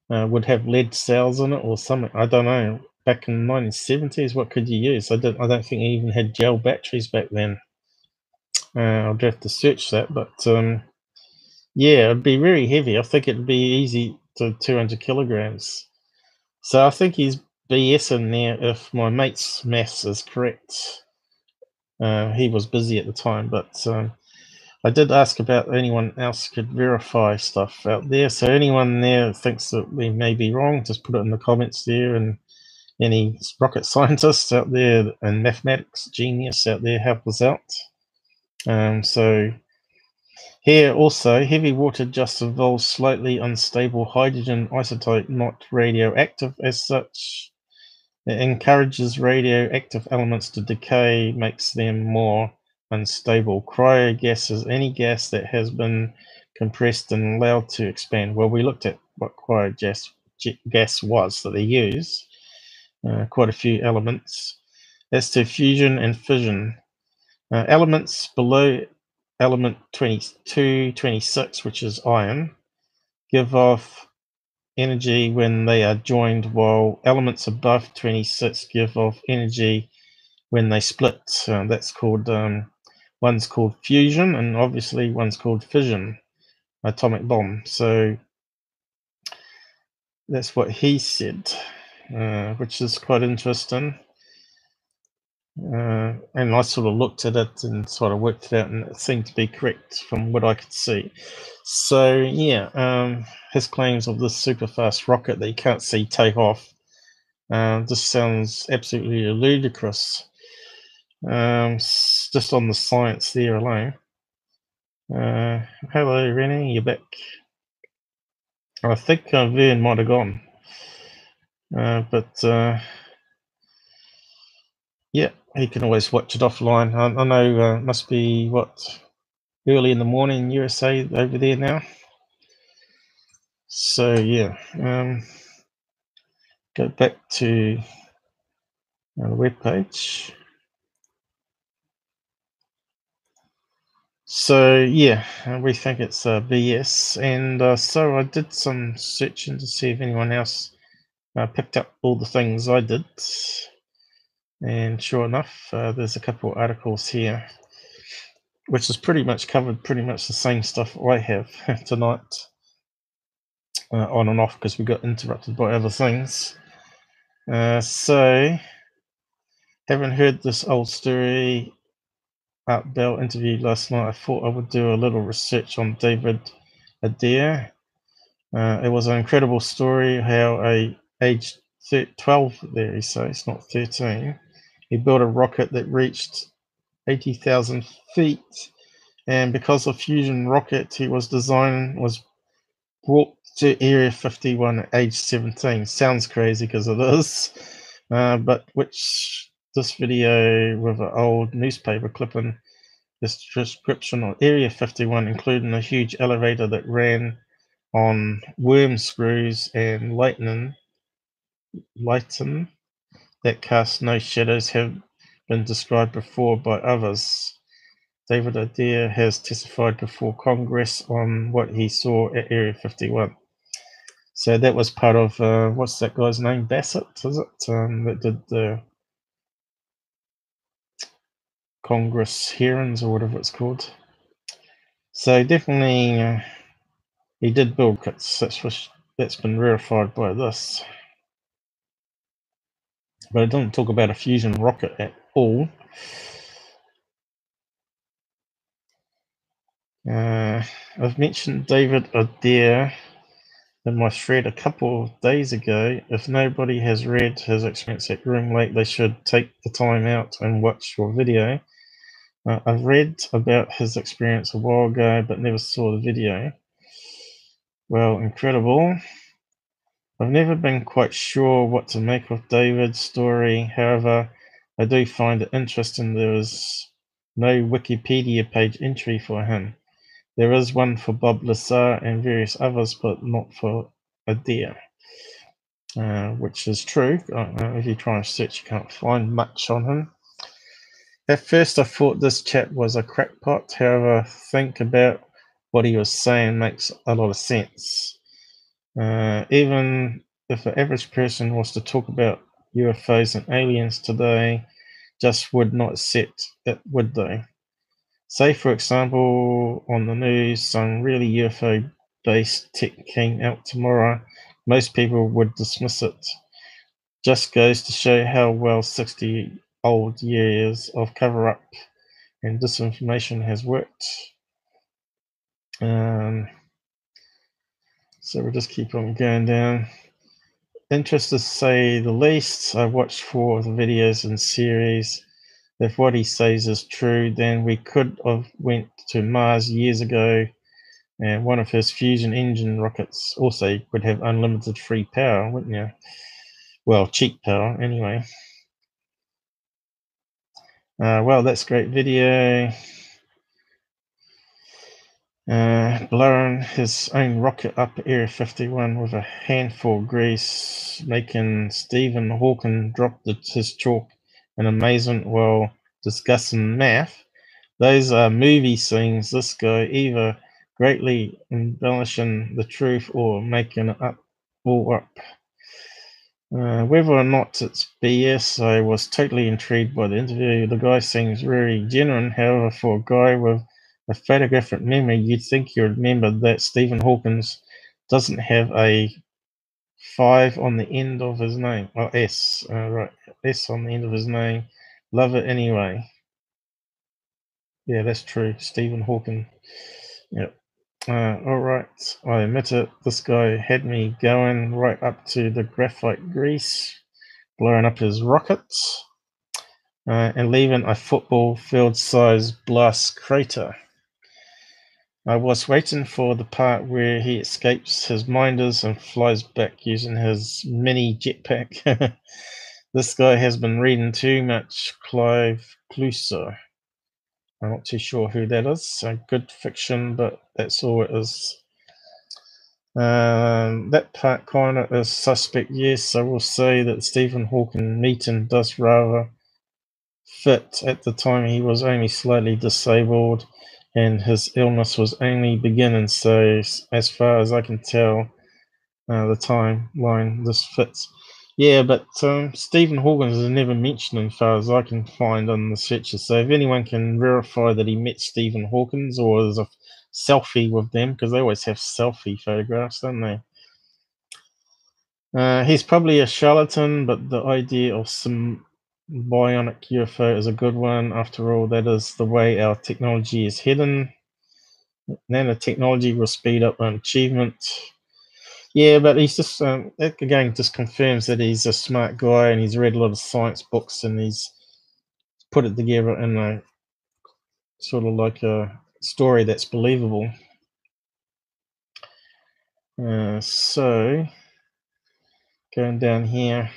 would have lead cells in it or something. I don't know. Back in the 1970s, what could you use? I don't think they even had gel batteries back then. I'll have to search that, but yeah, it'd be very heavy. I think it'd be easy to 200 kilograms. So I think he's BSing there if my mate's maths is correct. He was busy at the time, but I did ask about anyone else could verify stuff out there. So anyone there thinks that we may be wrong, just put it in the comments there. And any rocket scientists out there and mathematics genius out there, help us out. So here also, heavy water just involves slightly unstable hydrogen isotope, not radioactive as such. It encourages radioactive elements to decay, makes them more unstable. Cryogas is any gas that has been compressed and allowed to expand. Well, we looked at what cryogas was that they use. Quite a few elements. As to fusion and fission, elements below element 22, 26, which is iron, give off energy when they are joined, while elements above 26 give off energy when they split. That's called, one's called fusion, and obviously one's called fission, atomic bomb. So that's what he said, which is quite interesting. And I sort of looked at it and sort of worked it out, and it seemed to be correct from what I could see. So yeah, his claims of this super fast rocket that you can't see take off, this sounds absolutely ludicrous. Just on the science there alone. Hello, Rennie, you're back. I think Vern might have gone, but yeah, he can always watch it offline. I know it must be, what, early in the morning USA over there now. So yeah, go back to the webpage. So yeah, we think it's BS, and so I did some searching to see if anyone else picked up all the things I did, and sure enough, there's a couple of articles here which is pretty much covered pretty much the same stuff I have tonight, on and off, because we got interrupted by other things. So haven't heard this old story. Art Bell interview last night. I thought I would do a little research on David Adair. It was an incredible story how age 12 there, he says, it's not 13. He built a rocket that reached 80,000 feet, and because of fusion rocket he was designing was brought to Area 51 at age 17. Sounds crazy because it is, but which this video with an old newspaper clipping, this description of Area 51, including a huge elevator that ran on worm screws and lighting that cast no shadows, have been described before by others. David Adair has testified before Congress on what he saw at Area 51. So that was part of, what's that guy's name? Bassett, is it? That did the Congress hearings or whatever it's called. So definitely he did build kits. That's been verified by this. But it doesn't talk about a fusion rocket at all. I've mentioned David Adair in my thread a couple of days ago. If nobody has read his experience at Groom Lake, they should take the time out and watch your video. I've read about his experience a while ago, but never saw the video. Well, incredible. I've never been quite sure what to make of David's story. However, I do find it interesting there is no Wikipedia page entry for him. There is one for Bob Lazar and various others, but not for Adair, which is true. If you try and search, you can't find much on him. At first, I thought this chap was a crackpot. However, think about what he was saying makes a lot of sense. Even if an average person was to talk about UFOs and aliens today, just would not accept it, would they? Say, for example, on the news, some really UFO-based tech came out tomorrow, most people would dismiss it. Just goes to show how well 60-old years of cover-up and disinformation has worked. So we'll just keep on going down. Interested to say the least. I watched 4 of the videos in series. If what he says is true, then we could have went to Mars years ago, and one of his fusion engine rockets also would have unlimited free power, wouldn't you? Well, cheap power anyway. Well, that's a great video. Blowing his own rocket up Area 51 with a handful of grease, making Stephen Hawking drop his chalk in amazement while discussing math. Those are movie scenes. This guy either greatly embellishing the truth or making it all up. Whether or not it's BS, I was totally intrigued by the interview. The guy seems very genuine. However, for a guy with a photographic memory, you'd think you'd remember that Stephen Hawking doesn't have a 5 on the end of his name. Oh, S, right, S on the end of his name. Love it anyway. Yeah, that's true. Stephen Hawking. Yep. All right, I admit it. This guy had me going right up to the graphite grease, blowing up his rockets, and leaving a football field-sized blast crater. I was waiting for the part where he escapes his minders and flies back using his mini jetpack. This guy has been reading too much Clive Clouseau. I'm not too sure who that is. Good fiction, but that's all it is. That part kind of is suspect. Yes, I will say that Stephen Hawking meeting does rather fit. At the time, he was only slightly disabled, and his illness was only beginning. So, as far as I can tell, the timeline this fits. Yeah, but Stephen Hawking is never mentioned, as far as I can find on the searches. So if anyone can verify that he met Stephen Hawking or there's a selfie with them, because they always have selfie photographs, don't they? He's probably a charlatan, but the idea of some bionic UFO is a good one. After all, that is the way our technology is heading. Nanotechnology will speed up achievement. Yeah, but he's just, that again just confirms that he's a smart guy and he's read a lot of science books and he's put it together in a sort of like a story that's believable. So, going down here,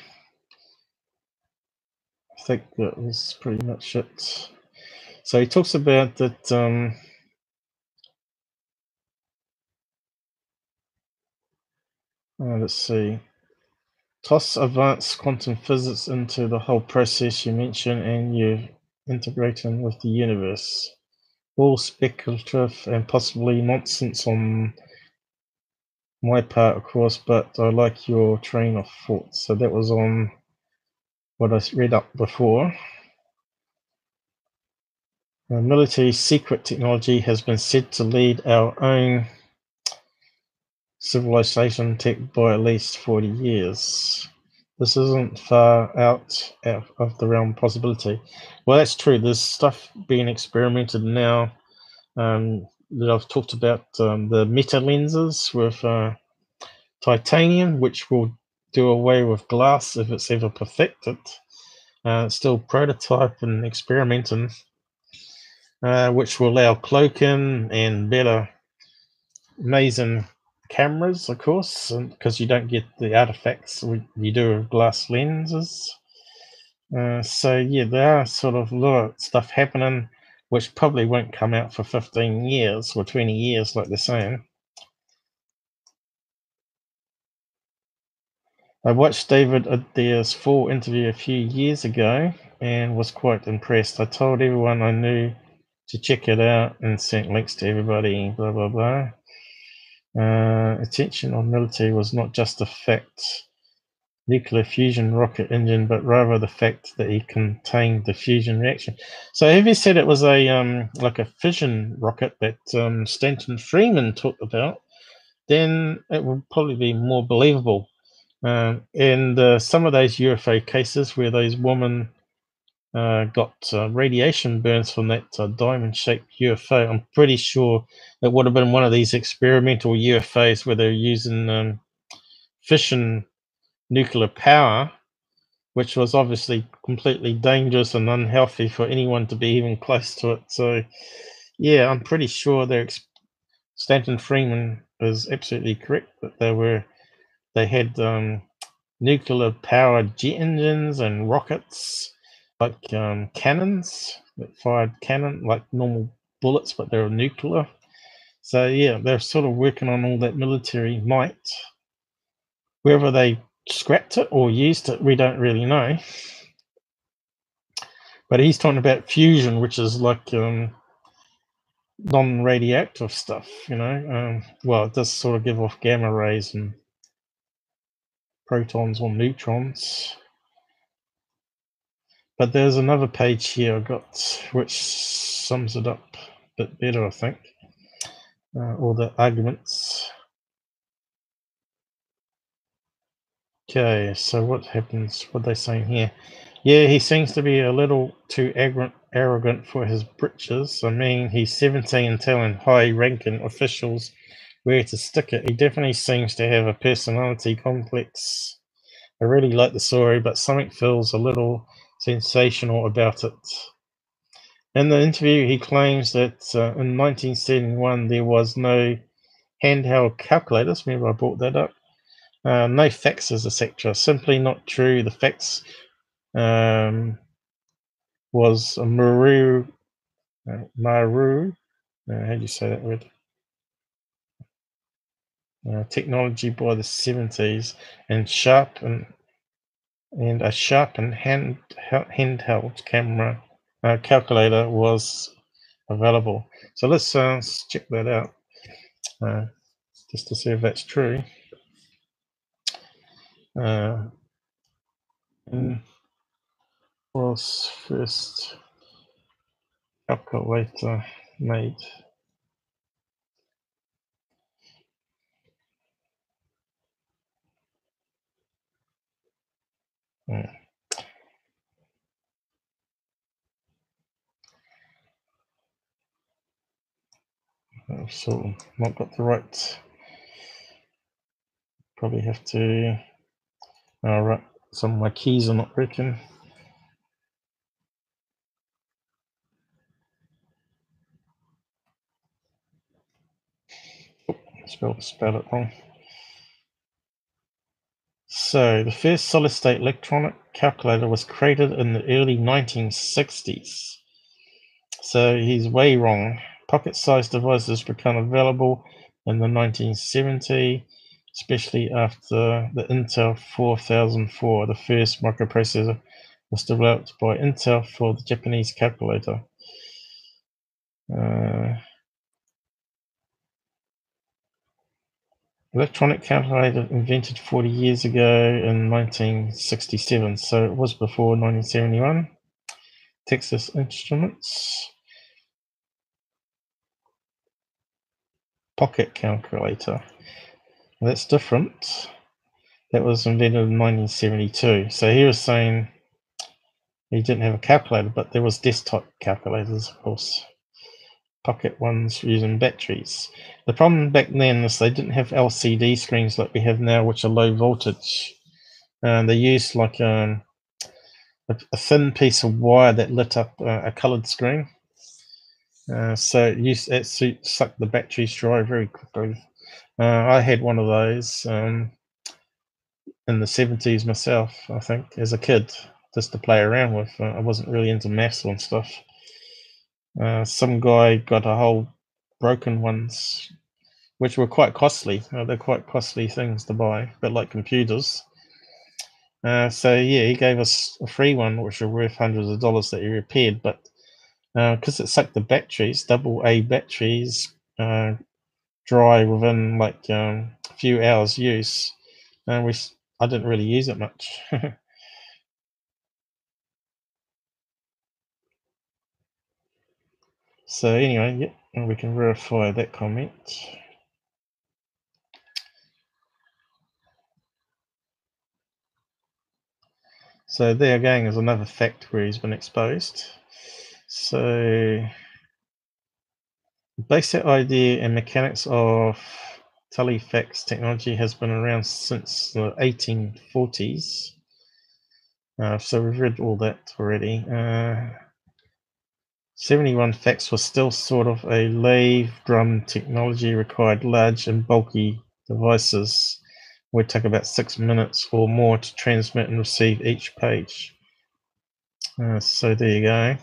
I think that was pretty much it. So he talks about that, let's see. Toss advanced quantum physics into the whole process you mentioned and you're integrating with the universe. All speculative and possibly nonsense on my part, of course, but I like your train of thought. So that was on what I read up before. Military secret technology has been said to lead our own civilization tech by at least 40 years. This isn't far out of the realm of possibility. Well, that's true. There's stuff being experimented now that I've talked about, the meta lenses with titanium, which will do away with glass if it's ever perfected. It's still prototype and experimenting, which will allow cloaking and better, amazing cameras, of course, because you don't get the artifacts you do with glass lenses. So yeah, there are sort of a lot of stuff happening which probably won't come out for 15 years or 20 years like they're saying. I watched David Adair's full interview a few years ago and was quite impressed. I told everyone I knew to check it out and sent links to everybody, blah, blah, blah. Attention on military was not just the fact nuclear fusion rocket engine, but rather the fact that it contained the fusion reaction. So if you said it was a like a fission rocket that Stanton Freeman talked about, then it would probably be more believable. And some of those UFO cases where those women got radiation burns from that diamond-shaped UFO, I'm pretty sure it would have been one of these experimental UFOs where they're using fission nuclear power, which was obviously completely dangerous and unhealthy for anyone to be even close to it. So, yeah, I'm pretty sure Stanton Freeman is absolutely correct that they had nuclear-powered jet engines and rockets, like cannons that fired like normal bullets, but they were nuclear. So yeah, they're sort of working on all that military might. Whether they scrapped it or used it, we don't really know. But he's talking about fusion, which is like non-radioactive stuff, you know. Well, it does sort of give off gamma rays and protons or neutrons. But there's another page here I got which sums it up a bit better, I think. All the arguments. Okay, so what happens? What are they saying here? Yeah, he seems to be a little too arrogant for his britches. I mean, he's 17 and telling high-ranking officials where to stick it. He definitely seems to have a personality complex. I really like the story, but something feels a little sensational about it. In the interview, he claims that in 1971 there was no handheld calculators. Remember I brought that up? No faxes, etc. Simply not true. The fax was a Maru. How do you say that word? Technology by the 70s, and a sharpened handheld camera calculator was available. So let's check that out just to see if that's true. Was first calculator made? So not got the right. Probably have to. Right, some of my keys are not working. Spelled it wrong. So the first solid-state electronic calculator was created in the early 1960s. So he's way wrong. Pocket-sized devices become available in the 1970s, especially after the Intel 4004. The first microprocessor was developed by Intel for the Japanese calculator. Electronic calculator invented 40 years ago in 1967, so it was before 1971. Texas Instruments. Pocket calculator. That's different. That was invented in 1972. So he was saying he didn't have a calculator, but there was desktop calculators, of course. Pocket ones using batteries. The problem back then is they didn't have LCD screens like we have now, which are low voltage. They used like a thin piece of wire that lit up a colored screen. So it sucked the batteries dry very quickly. I had one of those in the 70s myself, I think, as a kid, just to play around with. I wasn't really into maths and stuff. Some guy got a whole broken ones, which were quite costly. They're quite costly things to buy, but like computers. So yeah, he gave us a free one, which were worth hundreds of dollars that he repaired. But because it sucked the batteries, AA batteries, dry within like a few hours use. And I didn't really use it much. So anyway, yeah, we can verify that comment. So there again is another fact where he's been exposed. So the basic idea and mechanics of telefax technology has been around since the 1840s. So we've read all that already. 71 fax was still sort of a lathe drum technology, required large and bulky devices. Would take about 6 minutes or more to transmit and receive each page. So there you go.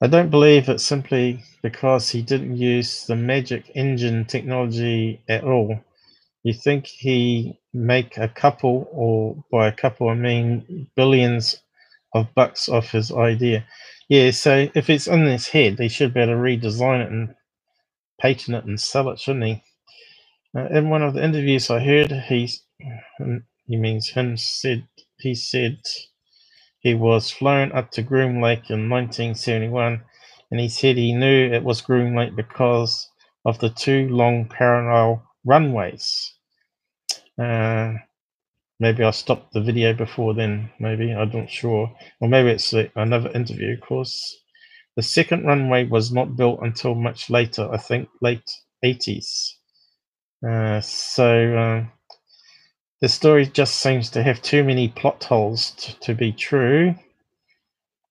I don't believe it's simply because he didn't use the magic engine technology at all. You think he make a couple, or by a couple I mean billions of bucks off his idea? Yeah, so if it's in his head, he should be able to redesign it and patent it and sell it, shouldn't he? In one of the interviews I heard, he said he was flown up to Groom Lake in 1971, and he said he knew it was Groom Lake because of the two long parallel runways. Maybe I stopped the video before then, maybe, I'm not sure. Or maybe it's another interview, of course. The second runway was not built until much later, I think late 80s. So the story just seems to have too many plot holes to be true.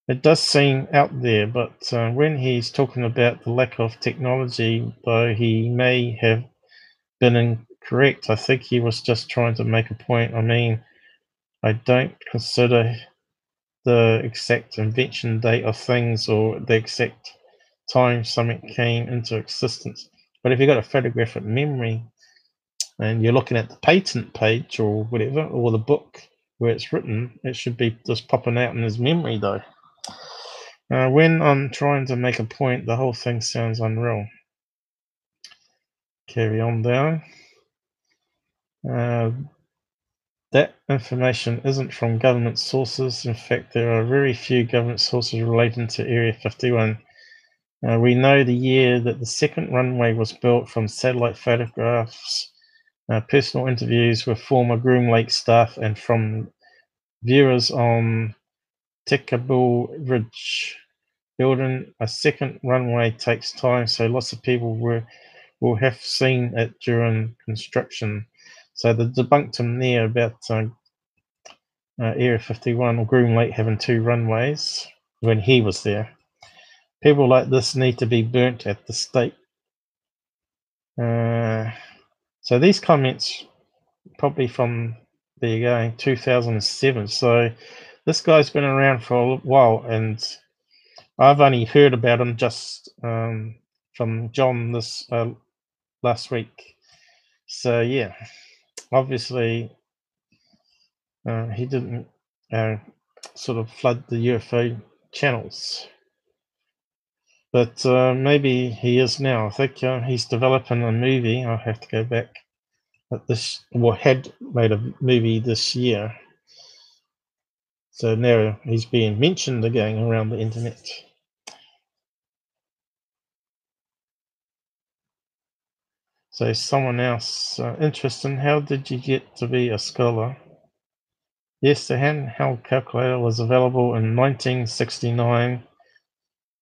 It does seem out there, but when he's talking about the lack of technology, though he may have been incorrect, I think he was just trying to make a point. I mean, I don't consider the exact invention date of things or the exact time something came into existence. But if you've got a photographic memory and you're looking at the patent page or whatever, or the book where it's written, it should be just popping out in his memory though. When I'm trying to make a point, the whole thing sounds unreal. Carry on down. That information isn't from government sources. In fact, there are very few government sources relating to Area 51. We know the year that the second runway was built from satellite photographs, personal interviews with former Groom Lake staff, and from viewers on Tickaboo Ridge. Building a second runway takes time, so lots of people will have seen it during construction. So they debunked him there about Area 51 or Groom Lake having two runways when he was there. People like this need to be burnt at the stake. So these comments probably from, there you go, 2007. So this guy's been around for a while, and I've only heard about him just from John this last week. So yeah, obviously he didn't sort of flood the UFO channels, but maybe he is now. I think he's developing a movie. I'll have to go back. Had made a movie this year. So now he's being mentioned again around the internet. So someone else, interesting, how did you get to be a scholar? Yes, the handheld calculator was available in 1969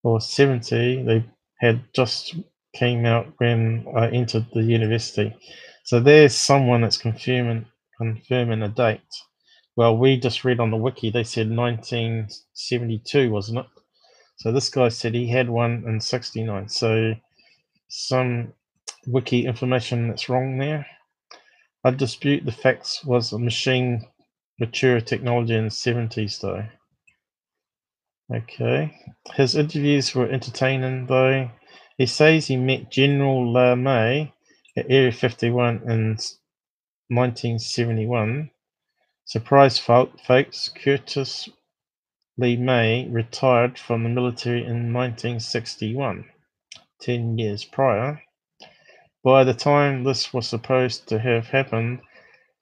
or 70. They had just came out when I entered the university. So there's someone that's confirming a date. Well, we just read on the wiki, they said 1972, wasn't it? So this guy said he had one in 69. So some wiki information that's wrong there. I dispute the facts was a machine mature technology in the 70s though. Okay. His interviews were entertaining though. He says he met General LeMay at Area 51 in 1971. Surprise folks, Curtis Lee May retired from the military in 1961, 10 years prior. By the time this was supposed to have happened,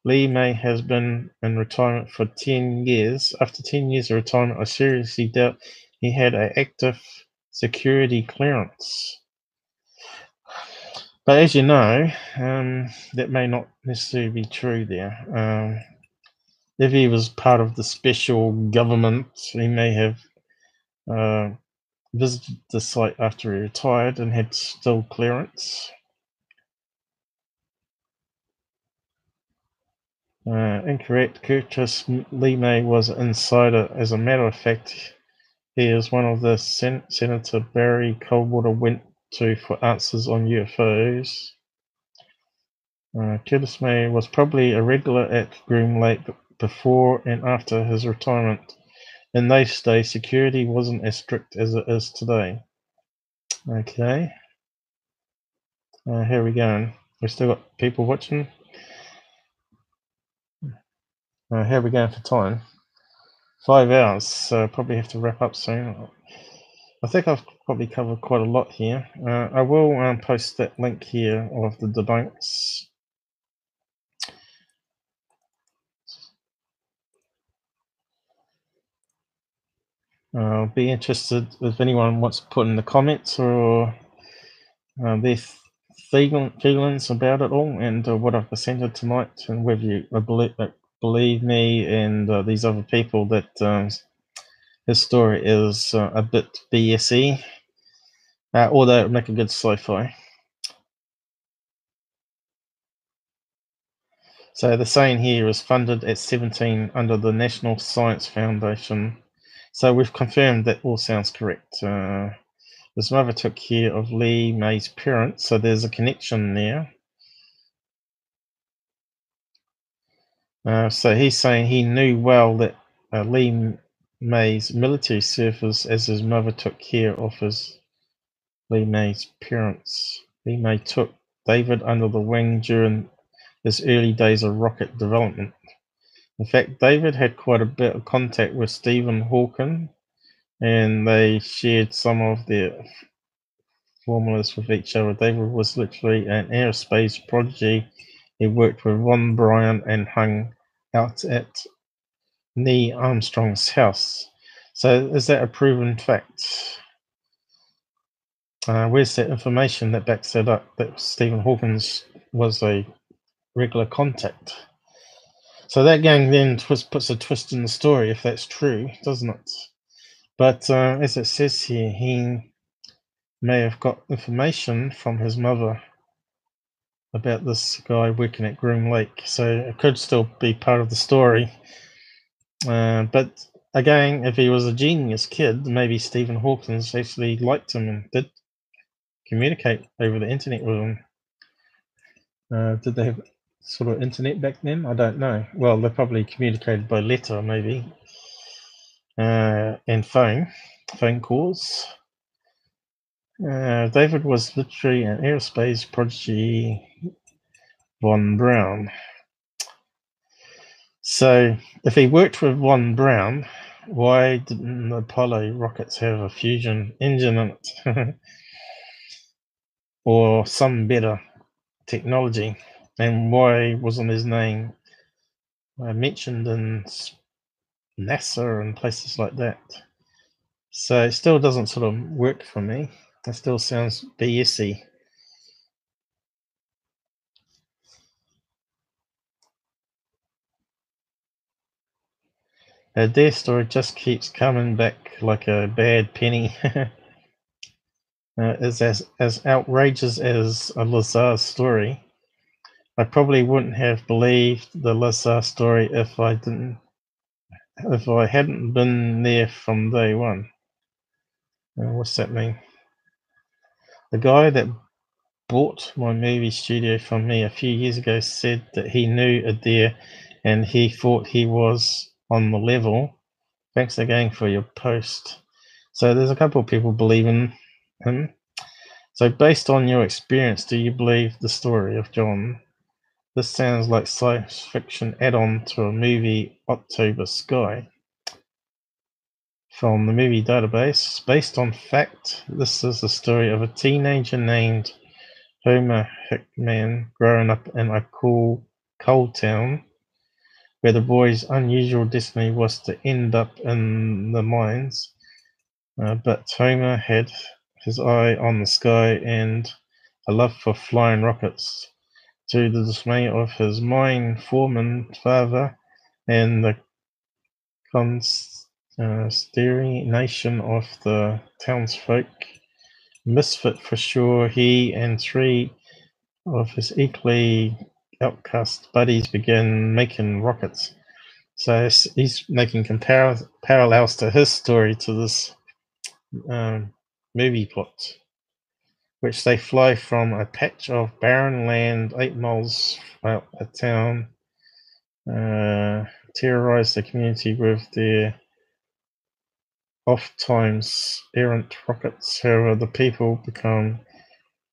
Lee May has been in retirement for 10 years. After 10 years of retirement, I seriously doubt he had an active security clearance. But as you know, that may not necessarily be true there. If he was part of the special government, he may have visited the site after he retired and had still clearance. Incorrect. Curtis Lee May was an insider. As a matter of fact, he is one of the Senator Barry Coldwater went to for answers on UFOs. Curtis May was probably a regular at Groom Lake before and after his retirement. In those days, security wasn't as strict as it is today. Okay. Here we go. We've still got people watching. Here we go for time. 5 hours, so probably have to wrap up soon. I think I've probably covered quite a lot here. I will post that link here of the debunks. I'll be interested if anyone wants to put in the comments or their feelings about it all and what I've presented tonight, and whether you believe me and these other people that his story is a bit BS-y, although it would make a good sci-fi. So the saying here is funded at 17 under the National Science Foundation. So we've confirmed that all sounds correct. His mother took care of Lee May's parents, so there's a connection there. So he's saying he knew well that Lee May's military service, as his mother took care of Lee May's parents. Lee May took David under the wing during his early days of rocket development. In fact, David had quite a bit of contact with Stephen Hawking, and they shared some of their formulas with each other. David was literally an aerospace prodigy. He worked with Ron Bryan and hung out at Neil Armstrong's house. So is that a proven fact? Where's that information that backs that up, that Stephen Hawking was a regular contact? So that gang then puts a twist in the story, if that's true, doesn't it? But as it says here, he may have got information from his mother about this guy working at Groom Lake, so it could still be part of the story. But again, if he was a genius kid, maybe Stephen Hawking actually liked him and did communicate over the internet with him. Did they have sort of internet back then? I don't know. Well, they probably communicated by letter, maybe, and phone calls. David was literally an aerospace prodigy, Von Braun. So, if he worked with Von Braun, why didn't the Apollo rockets have a fusion engine in it? Or some better technology? And why wasn't his name mentioned in NASA and places like that? So it still doesn't sort of work for me. It still sounds BS-y. Their story just keeps coming back like a bad penny. Is as outrageous as a Lazar story. I probably wouldn't have believed the Lazar story if I hadn't been there from day one. What's that mean? The guy that bought my movie studio from me a few years ago said that he knew Adair and he thought he was on the level. Thanks again for your post. So there's a couple of people believing him. So based on your experience, do you believe the story of John? This sounds like science fiction add-on to a movie, October Sky. from the movie database. Based on fact, this is the story of a teenager named Homer Hickman growing up in a coal town where the boy's unusual destiny was to end up in the mines. But Homer had his eye on the sky and a love for flying rockets, to the dismay of his mine foreman father and the consternation of the townsfolk. Misfit for sure, he and three of his equally outcast buddies began making rockets. So he's making parallels to his story to this movie plot, which they fly from a patch of barren land 8 miles out of town, terrorize the community with their oft-times errant rockets. However, the people become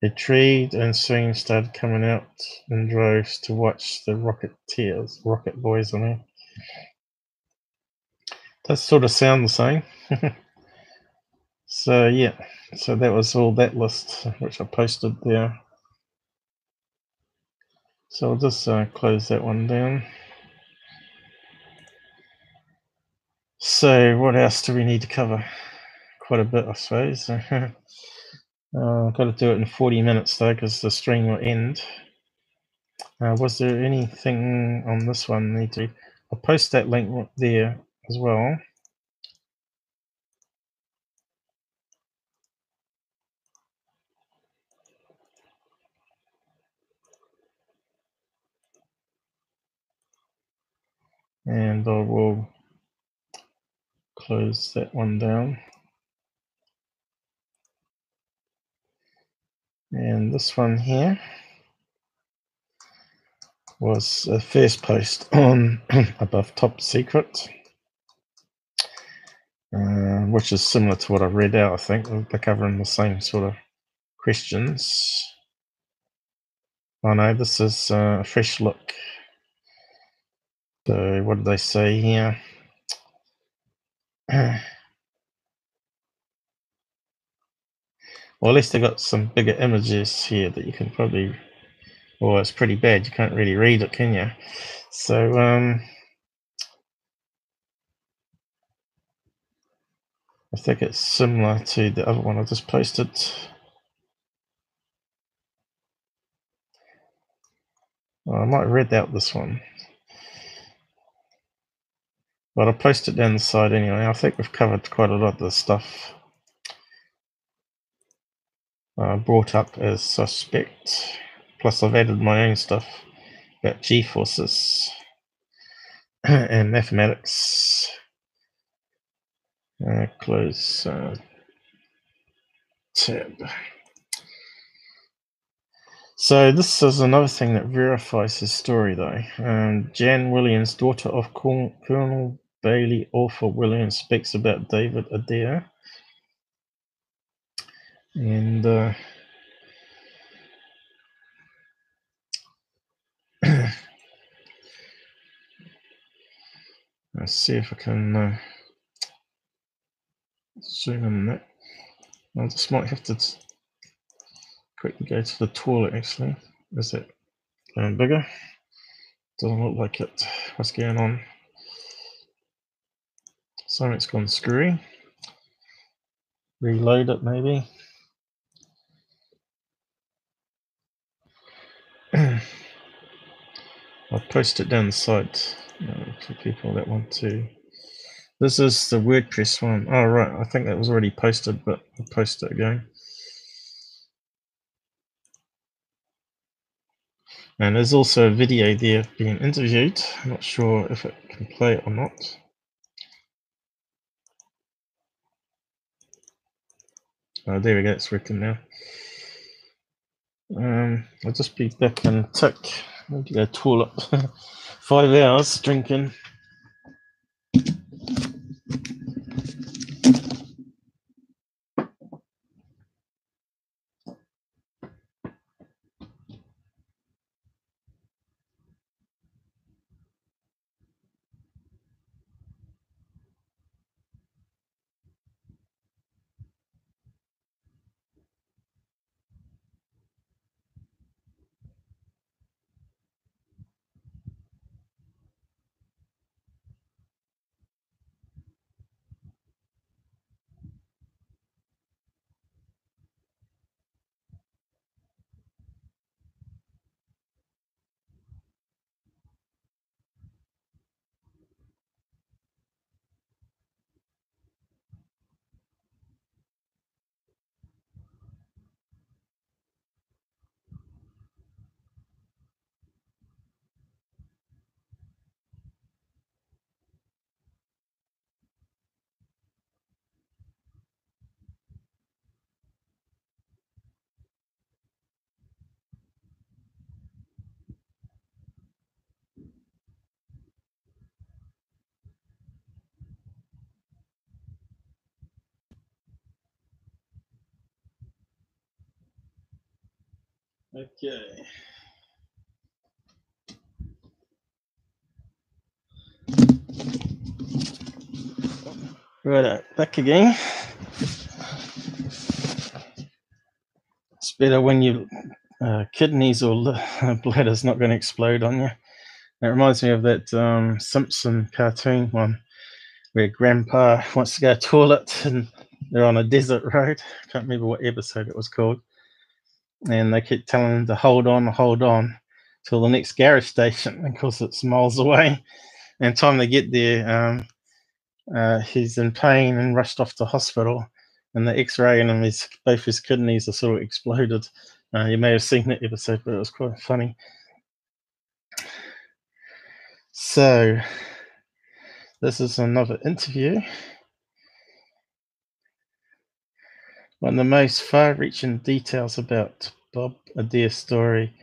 intrigued and soon started coming out in droves to watch the rocket boys, I mean. Does sort of sound the same. So yeah, so that was all that list which I posted there. So I'll just close that one down. So what else do we need to cover? Quite a bit, I suppose. I've got to do it in 40 minutes though, because the stream will end. Was there anything on this one need to? I'll post that link there as well. And I will close that one down. And this one here was the first post on above top secret, which is similar to what I read out. I think they're covering the same sort of questions. Oh no, this is a fresh look. So what did they say here? Well, at least they got some bigger images here that you can probably, well, it's pretty bad. You can't really read it, can you? So, I think it's similar to the other one I just posted. Well, I might have read out this one, but I'll post it down the side anyway. I think we've covered quite a lot of the stuff brought up as suspect. Plus, I've added my own stuff about G-forces and mathematics. Close tab. So this is another thing that verifies his story, though. Jan Williams, daughter of Colonel Bailey Arthur Williams, speaks about David Adair. And let's see if I can zoom in on that. I just might have to quickly go to the toilet, actually. Is it going bigger? Doesn't look like it. What's going on? Something's gone screwy. Reload it, maybe. I'll post it down the site for people that want to. This is the WordPress one. Oh, right. I think that was already posted, but I'll post it again. And there's also a video there being interviewed. I'm not sure if it can play it or not. Oh, there we go. It's working now. I'll just be back in a tick. I need to go toilet. 5 hours drinking. Okay. Right, back again. It's better when your kidneys or bladder's not going to explode on you. It reminds me of that Simpson cartoon one where Grandpa wants to go to the toilet and they're on a desert road. I can't remember what episode it was called. And they keep telling him to hold on till the next garage station because it's miles away. And time they get there, he's in pain and rushed off to hospital. And the X-ray and both his kidneys are sort of exploded. You may have seen that episode, but it was quite funny. So this is another interview. One of the most far-reaching details about Bob Adair's story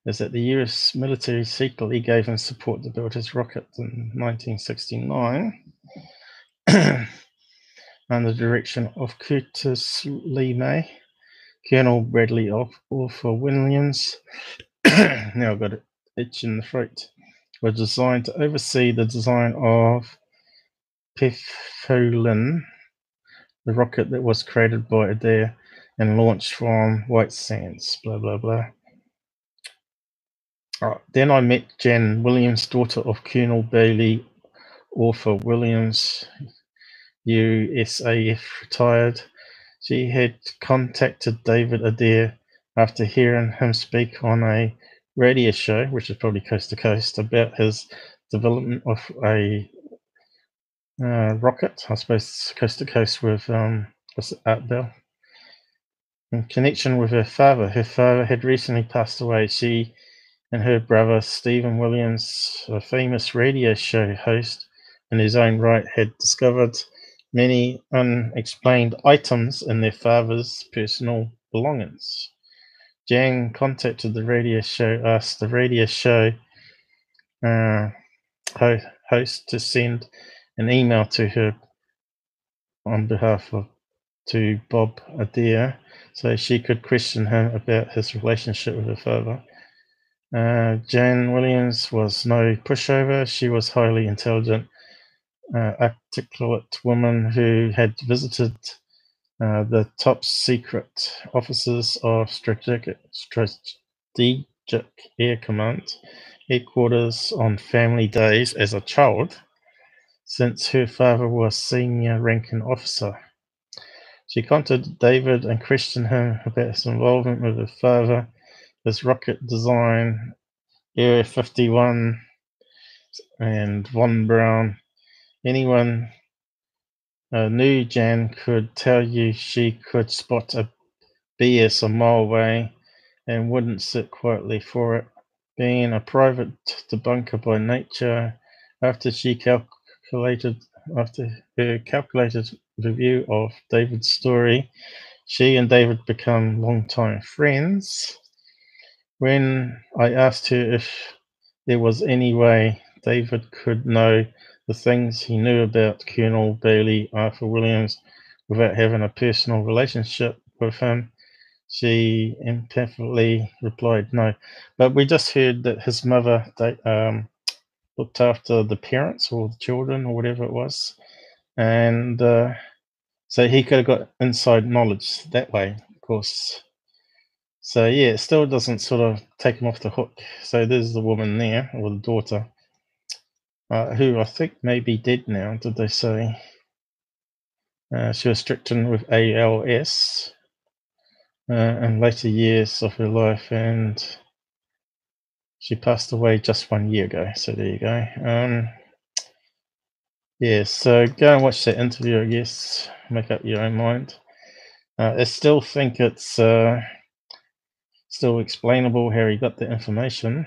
is that the US military secretly gave him support to build his rocket in 1969 under the direction of Curtis Lee May, Colonel Bradley Arthur Williams. Now I've got an itch in the throat. Were designed to oversee the design of Peffolin, the rocket that was created by Adair and launched from White Sands, blah, blah, blah. Then I met Jan Williams, daughter of Colonel Bailey Arthur Williams, USAF retired. She had contacted David Adair after hearing him speak on a radio show, which is probably Coast to Coast, about his development of a rocket. I suppose Coast to Coast with Art Bell. In connection with her father had recently passed away. She and her brother Stephen Williams, a famous radio show host in his own right, had discovered many unexplained items in their father's personal belongings. Jan contacted the radio show, asked the radio show host to send an email to her on behalf of to Bob Adair so she could question him about his relationship with her father. Jan Williams was no pushover. She was highly intelligent, articulate woman who had visited the top secret offices of Strategic Air Command headquarters on family days as a child, since her father was senior ranking officer. She contacted David and questioned him about his involvement with her father, his rocket design, Area 51, and Von Braun. Anyone knew Jan could tell you she could spot a BS a mile away and wouldn't sit quietly for it. Being a private debunker by nature, after her calculated review of David's story, she and David become longtime friends. When I asked her if there was any way David could know the things he knew about Colonel Bailey Arthur Williams without having a personal relationship with him, she emphatically replied no. But we just heard that his mother looked after the parents or the children or whatever it was. And so he could have got inside knowledge that way, of course. So yeah, it still doesn't sort of take him off the hook. So there's the woman there, or the daughter, who I think may be dead now, did they say? She was stricken with ALS in later years of her life, and she passed away just 1 year ago. So there you go. Yeah, so go and watch that interview, I guess. Make up your own mind. I still think it's still explainable how he got the information.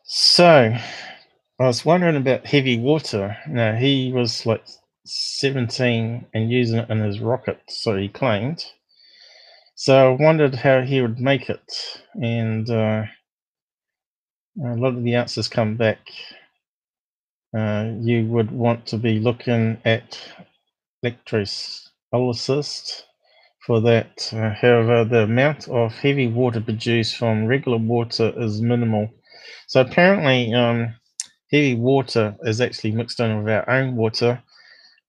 So I was wondering about heavy water. Now, he was like 17 and using it in his rocket, so he claimed. So I wondered how he would make it, and a lot of the answers come back. You would want to be looking at electrolysis for that. However, the amount of heavy water produced from regular water is minimal. So apparently, heavy water is actually mixed in with our own water,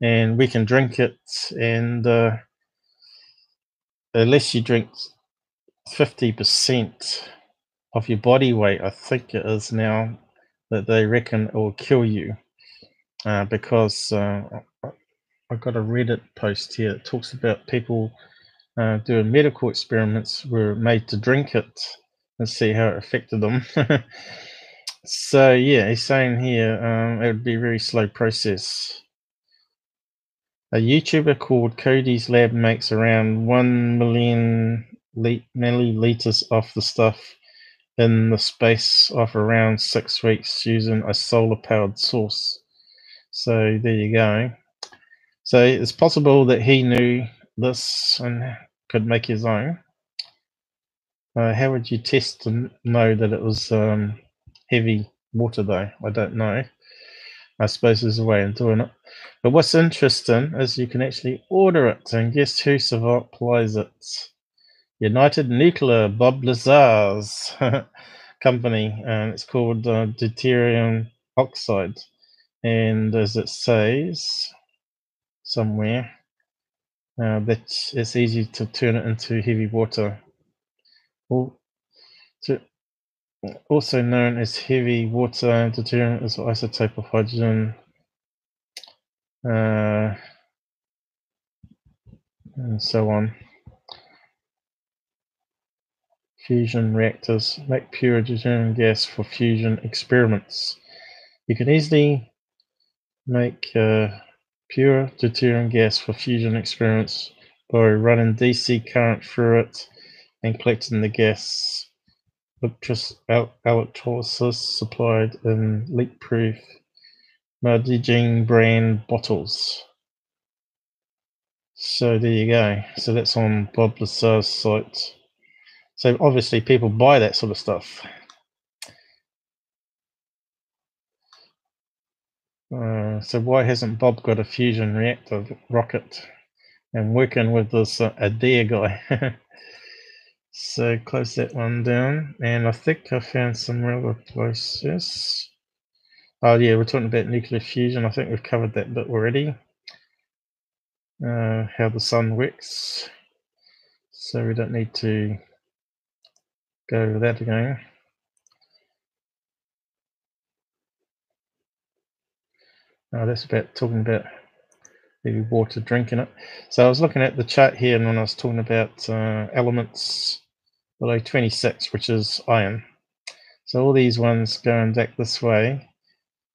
and we can drink it, and unless you drink 50% of your body weight, I think it is now, that they reckon it will kill you, because I've got a Reddit post here that talks about people doing medical experiments were made to drink it and see how it affected them. So yeah, he's saying here it would be a very slow process. A YouTuber called Cody's Lab makes around 1 million milliliters of the stuff in the space of around 6 weeks using a solar-powered source. So there you go. So it's possible that he knew this and could make his own. How would you test to know that it was heavy water, though? I don't know. I suppose there's a way of doing it. But what's interesting is you can actually order it, and guess who supplies it? United Nuclear, Bob Lazar's company, and it's called deuterium oxide. And as it says somewhere, that it's easy to turn it into heavy water. Also known as heavy water, deuterium is an isotope of hydrogen. And so on. Fusion reactors make pure deuterium gas for fusion experiments. You can easily make pure deuterium gas for fusion experiments by running DC current through it and collecting the gas. Electrolysis supplied in leak-proof Mardigine brand bottles. So there you go. So that's on Bob Lazar's site. So obviously people buy that sort of stuff. So why hasn't Bob got a fusion reactor rocket and working with this Adair guy? So close that one down, and I think I found some other places. Oh yeah, we're talking about nuclear fusion. I think we've covered that bit already. How the sun works. So we don't need to go over that again. That's about talking about maybe water, drinking it. So I was looking at the chart here, and when I was talking about elements below 26, which is iron. So all these ones going back this way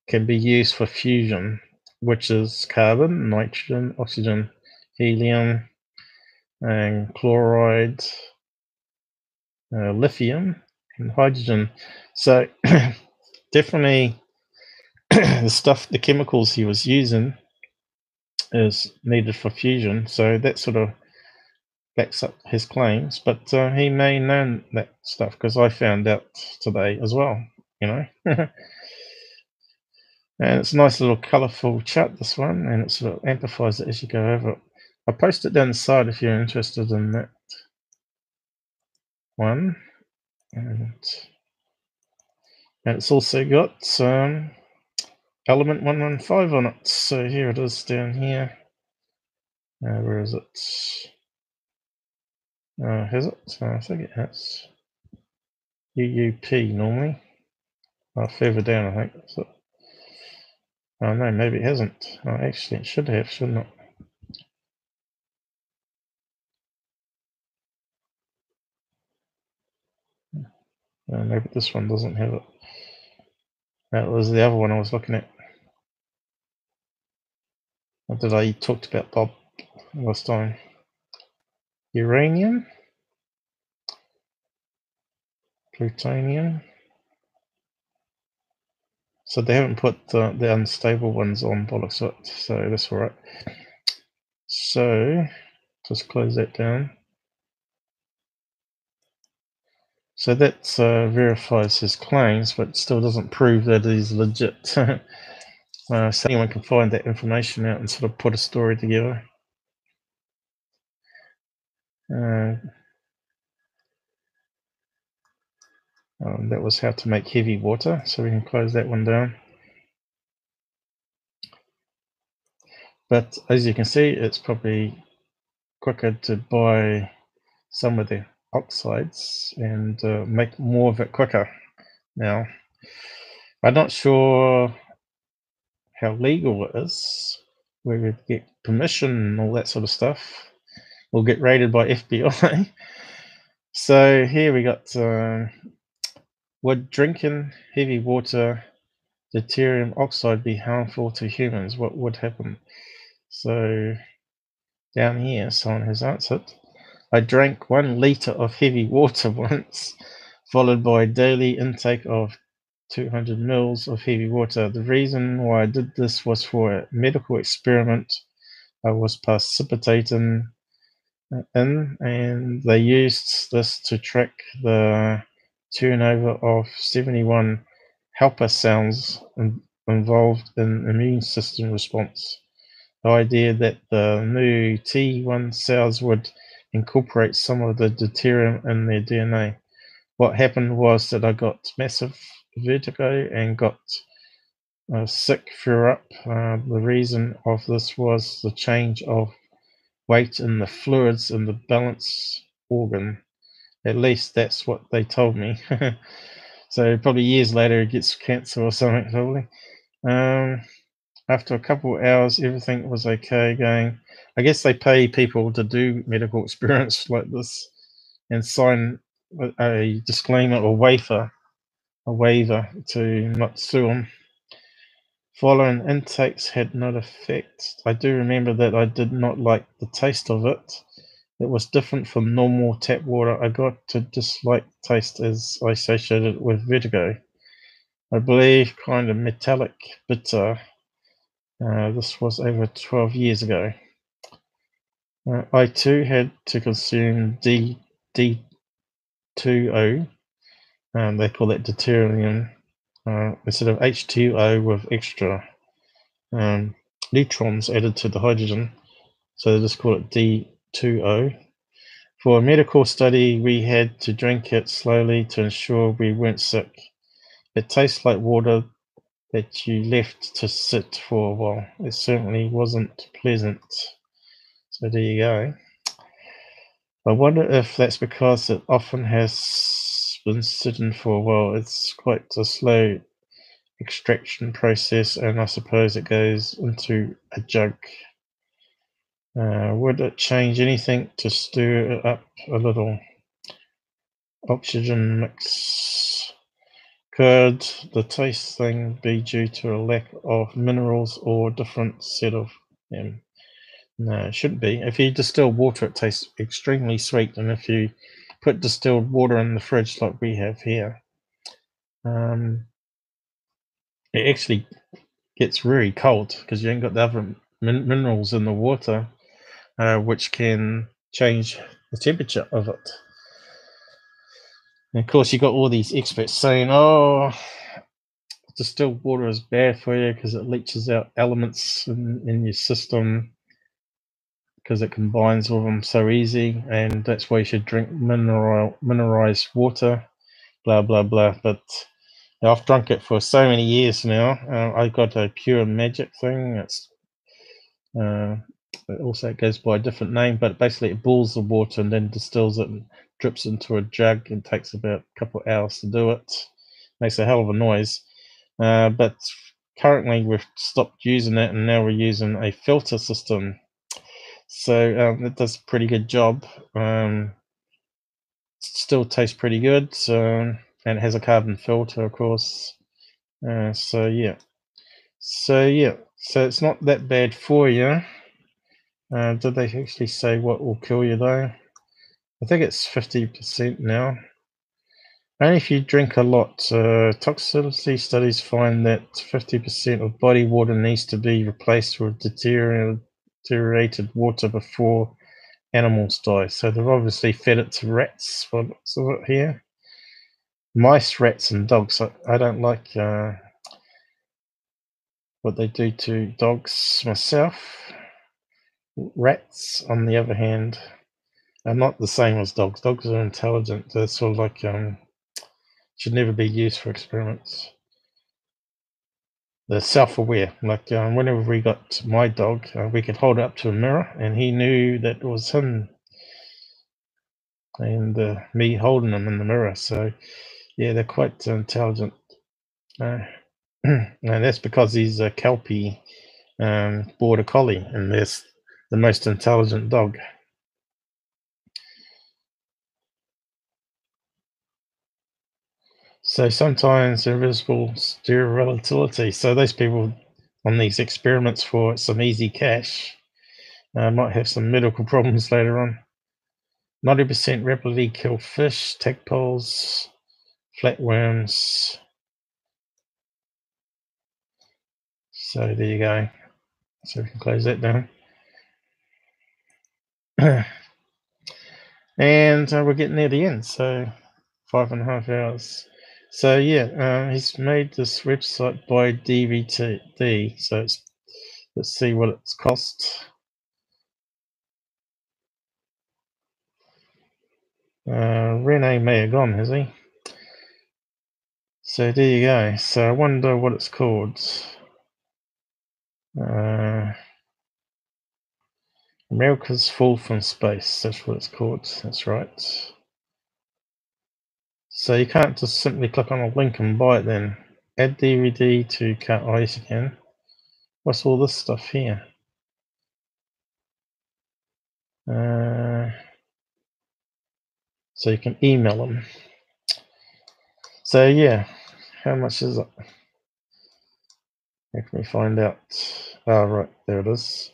can be used for fusion, which is carbon, nitrogen, oxygen, helium, and chloride, lithium, and hydrogen. So definitely the chemicals he was using is needed for fusion. So that sort of backs up his claims, but he may know that stuff because I found out today as well, you know. And it's a nice little colourful chart, this one, and it sort of amplifies it as you go over it. I'll post it down the side if you're interested in that one. And it's also got element 115 on it. So here it is down here. Where is it? Has it? I think it has. UUP normally. Further down, I think. So, oh no, maybe it hasn't. Oh, actually, it should have, shouldn't it? Maybe this one doesn't have it. That was the other one I was looking at. What did I talked about, Bob, last time? Uranium, plutonium. So they haven't put the unstable ones on bollocks it, so that's all right. So just close that down. So that verifies his claims, but still doesn't prove that he's legit. So anyone can find that information out and sort of put a story together. That was how to make heavy water, so we can close that one down. But as you can see, it's probably quicker to buy some of the oxides and make more of it quicker. Now, I'm not sure how legal it is, where we get permission and all that sort of stuff. We'll get raided by FBI. So here we got would drinking heavy water deuterium oxide be harmful to humans? What would happen? So down here, someone has answered. I drank 1 liter of heavy water once, followed by a daily intake of 200 mils of heavy water. The reason why I did this was for a medical experiment I was participating in, and they used this to track the turnover of 71 helper cells involved in immune system response. The idea that the new T1 cells would incorporate some of the deuterium in their DNA. What happened was that I got massive vertigo and got sick, threw up. The reason of this was the change of weight in the fluids in the balance organ. At least that's what they told me. So probably years later it gets cancer or something probably. After a couple of hours, everything was okay going. I guess they pay people to do medical experiments like this and sign a disclaimer or a waiver to not sue them. Following intakes had no effect. I do remember that I did not like the taste of it. It was different from normal tap water. I got to dislike the taste as I associated it with vertigo. I believe kind of metallic, bitter. This was over 12 years ago. I too had to consume D2O. They call that deuterium. Instead of H2O with extra neutrons added to the hydrogen. So they just call it D2O. For a medical study, we had to drink it slowly to ensure we weren't sick. It tastes like water that you left to sit for a while. It certainly wasn't pleasant. So there you go. I wonder if that's because it often has been sitting for a while. It's quite a slow extraction process, and I suppose it goes into a jug. Would it change anything to stir it up a little? Oxygen mix. Could the taste thing be due to a lack of minerals or a different set of them? No, it shouldn't be. If you distill water, it tastes extremely sweet, and if you put distilled water in the fridge like we have here, it actually gets really cold because you ain't got the other minerals in the water, which can change the temperature of it. And of course, you got all these experts saying, "Oh, distilled water is bad for you because it leaches out elements in your system because it combines with them so easy, and that's why you should drink mineralized water." Blah blah blah. But I've drunk it for so many years now. I got a Pure Magic thing. It's it also goes by a different name, but basically it boils the water and then distills it and drips into a jug. It takes about a couple of hours to do it. Makes a hell of a noise. But currently we've stopped using it, and now we're using a filter system. So it does a pretty good job. Still tastes pretty good, and it has a carbon filter, of course. So it's not that bad for you. Did they actually say what will kill you though? I think it's 50% now. Only if you drink a lot. Toxicity studies find that 50% of body water needs to be replaced with deteriorated water before animals die. So they've obviously fed it to rats. What's it here? Mice, rats, and dogs. I don't like what they do to dogs myself. Rats, on the other hand, are not the same as dogs. Dogs are intelligent. They're sort of like should never be used for experiments. They're self-aware. Like whenever we got my dog, we could hold it up to a mirror, and he knew that it was him, and me holding him in the mirror. So yeah, they're quite intelligent, and that's because he's a Kelpie border collie, and that's the most intelligent dog. So sometimes invisible stereo relativity. So those people on these experiments for some easy cash might have some medical problems later on. 90% rapidly kill fish, tadpoles, flatworms. So there you go. So we can close that down. And we're getting near the end, so 5.5 hours. So yeah, he's made this website by DVD. So let's see what it's cost. Rene may have gone, has he? So there you go. So I wonder what it's called. America's Fall from Space. That's what it's called. That's right. So you can't just simply click on a link and buy it then. Add DVD to cart. Oh, yes, you can. What's all this stuff here? So you can email them. So yeah, how much is it? How can we find out? Oh, right, there it is.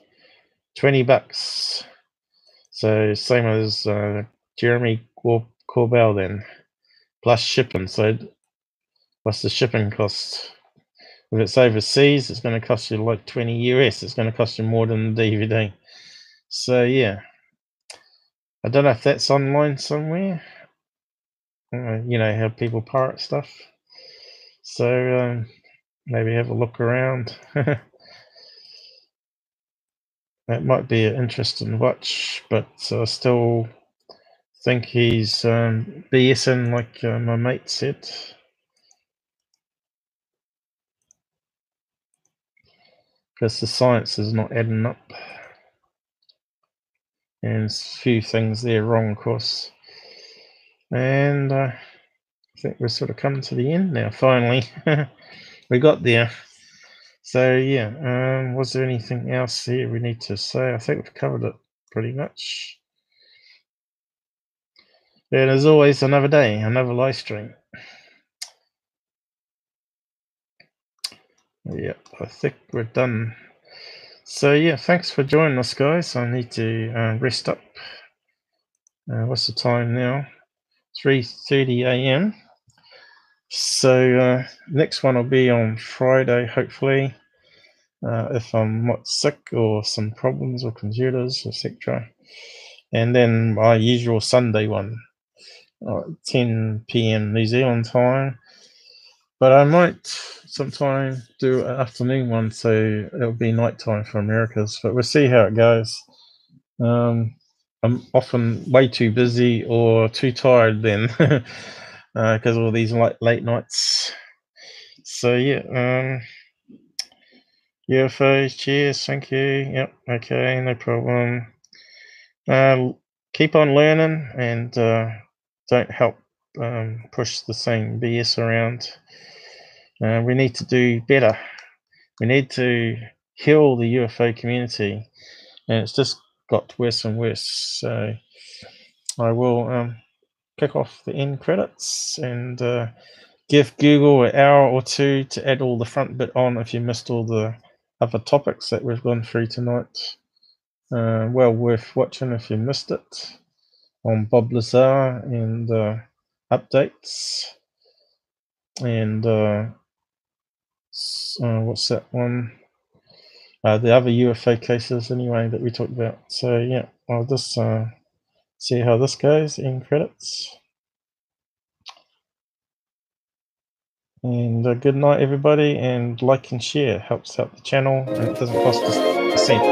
$20. So same as Jeremy Corbell then, plus shipping. So what's the shipping cost? If it's overseas, it's going to cost you like 20 US. It's going to cost you more than the DVD. So yeah, I don't know if that's online somewhere. You know how people pirate stuff. So maybe have a look around. That might be an interesting watch, but I still think he's BSing like my mate said. Because the science is not adding up. And there's a few things there wrong, of course. And I think we're sort of coming to the end now, finally. We got there. So yeah, was there anything else here we need to say? I think we've covered it pretty much. And as always, another day, another live stream. Yep, I think we're done. So yeah, thanks for joining us, guys. I need to rest up. What's the time now? 3:30 a.m. So next one will be on Friday, hopefully, if I'm not sick or some problems with computers, etc. And then my usual Sunday one, 10 p.m. New Zealand time. But I might sometime do an afternoon one, so it'll be nighttime for Americas. But we'll see how it goes. I'm often way too busy or too tired then, because of all these late nights. So yeah, UFOs, cheers, thank you. Yep, okay, no problem. Keep on learning and don't help push the same BS around. We need to do better. We need to heal the UFO community, and it's just got worse and worse. So I will kick off the end credits and give Google an hour or two to add all the front bit on if you missed all the other topics that we've gone through tonight. Well worth watching if you missed it on Bob Lazar and updates. And what's that one? The other UFO cases anyway that we talked about. So yeah, I'll just see how this goes in credits. And good night, everybody, and like and share helps out the channel, and it doesn't cost us a cent.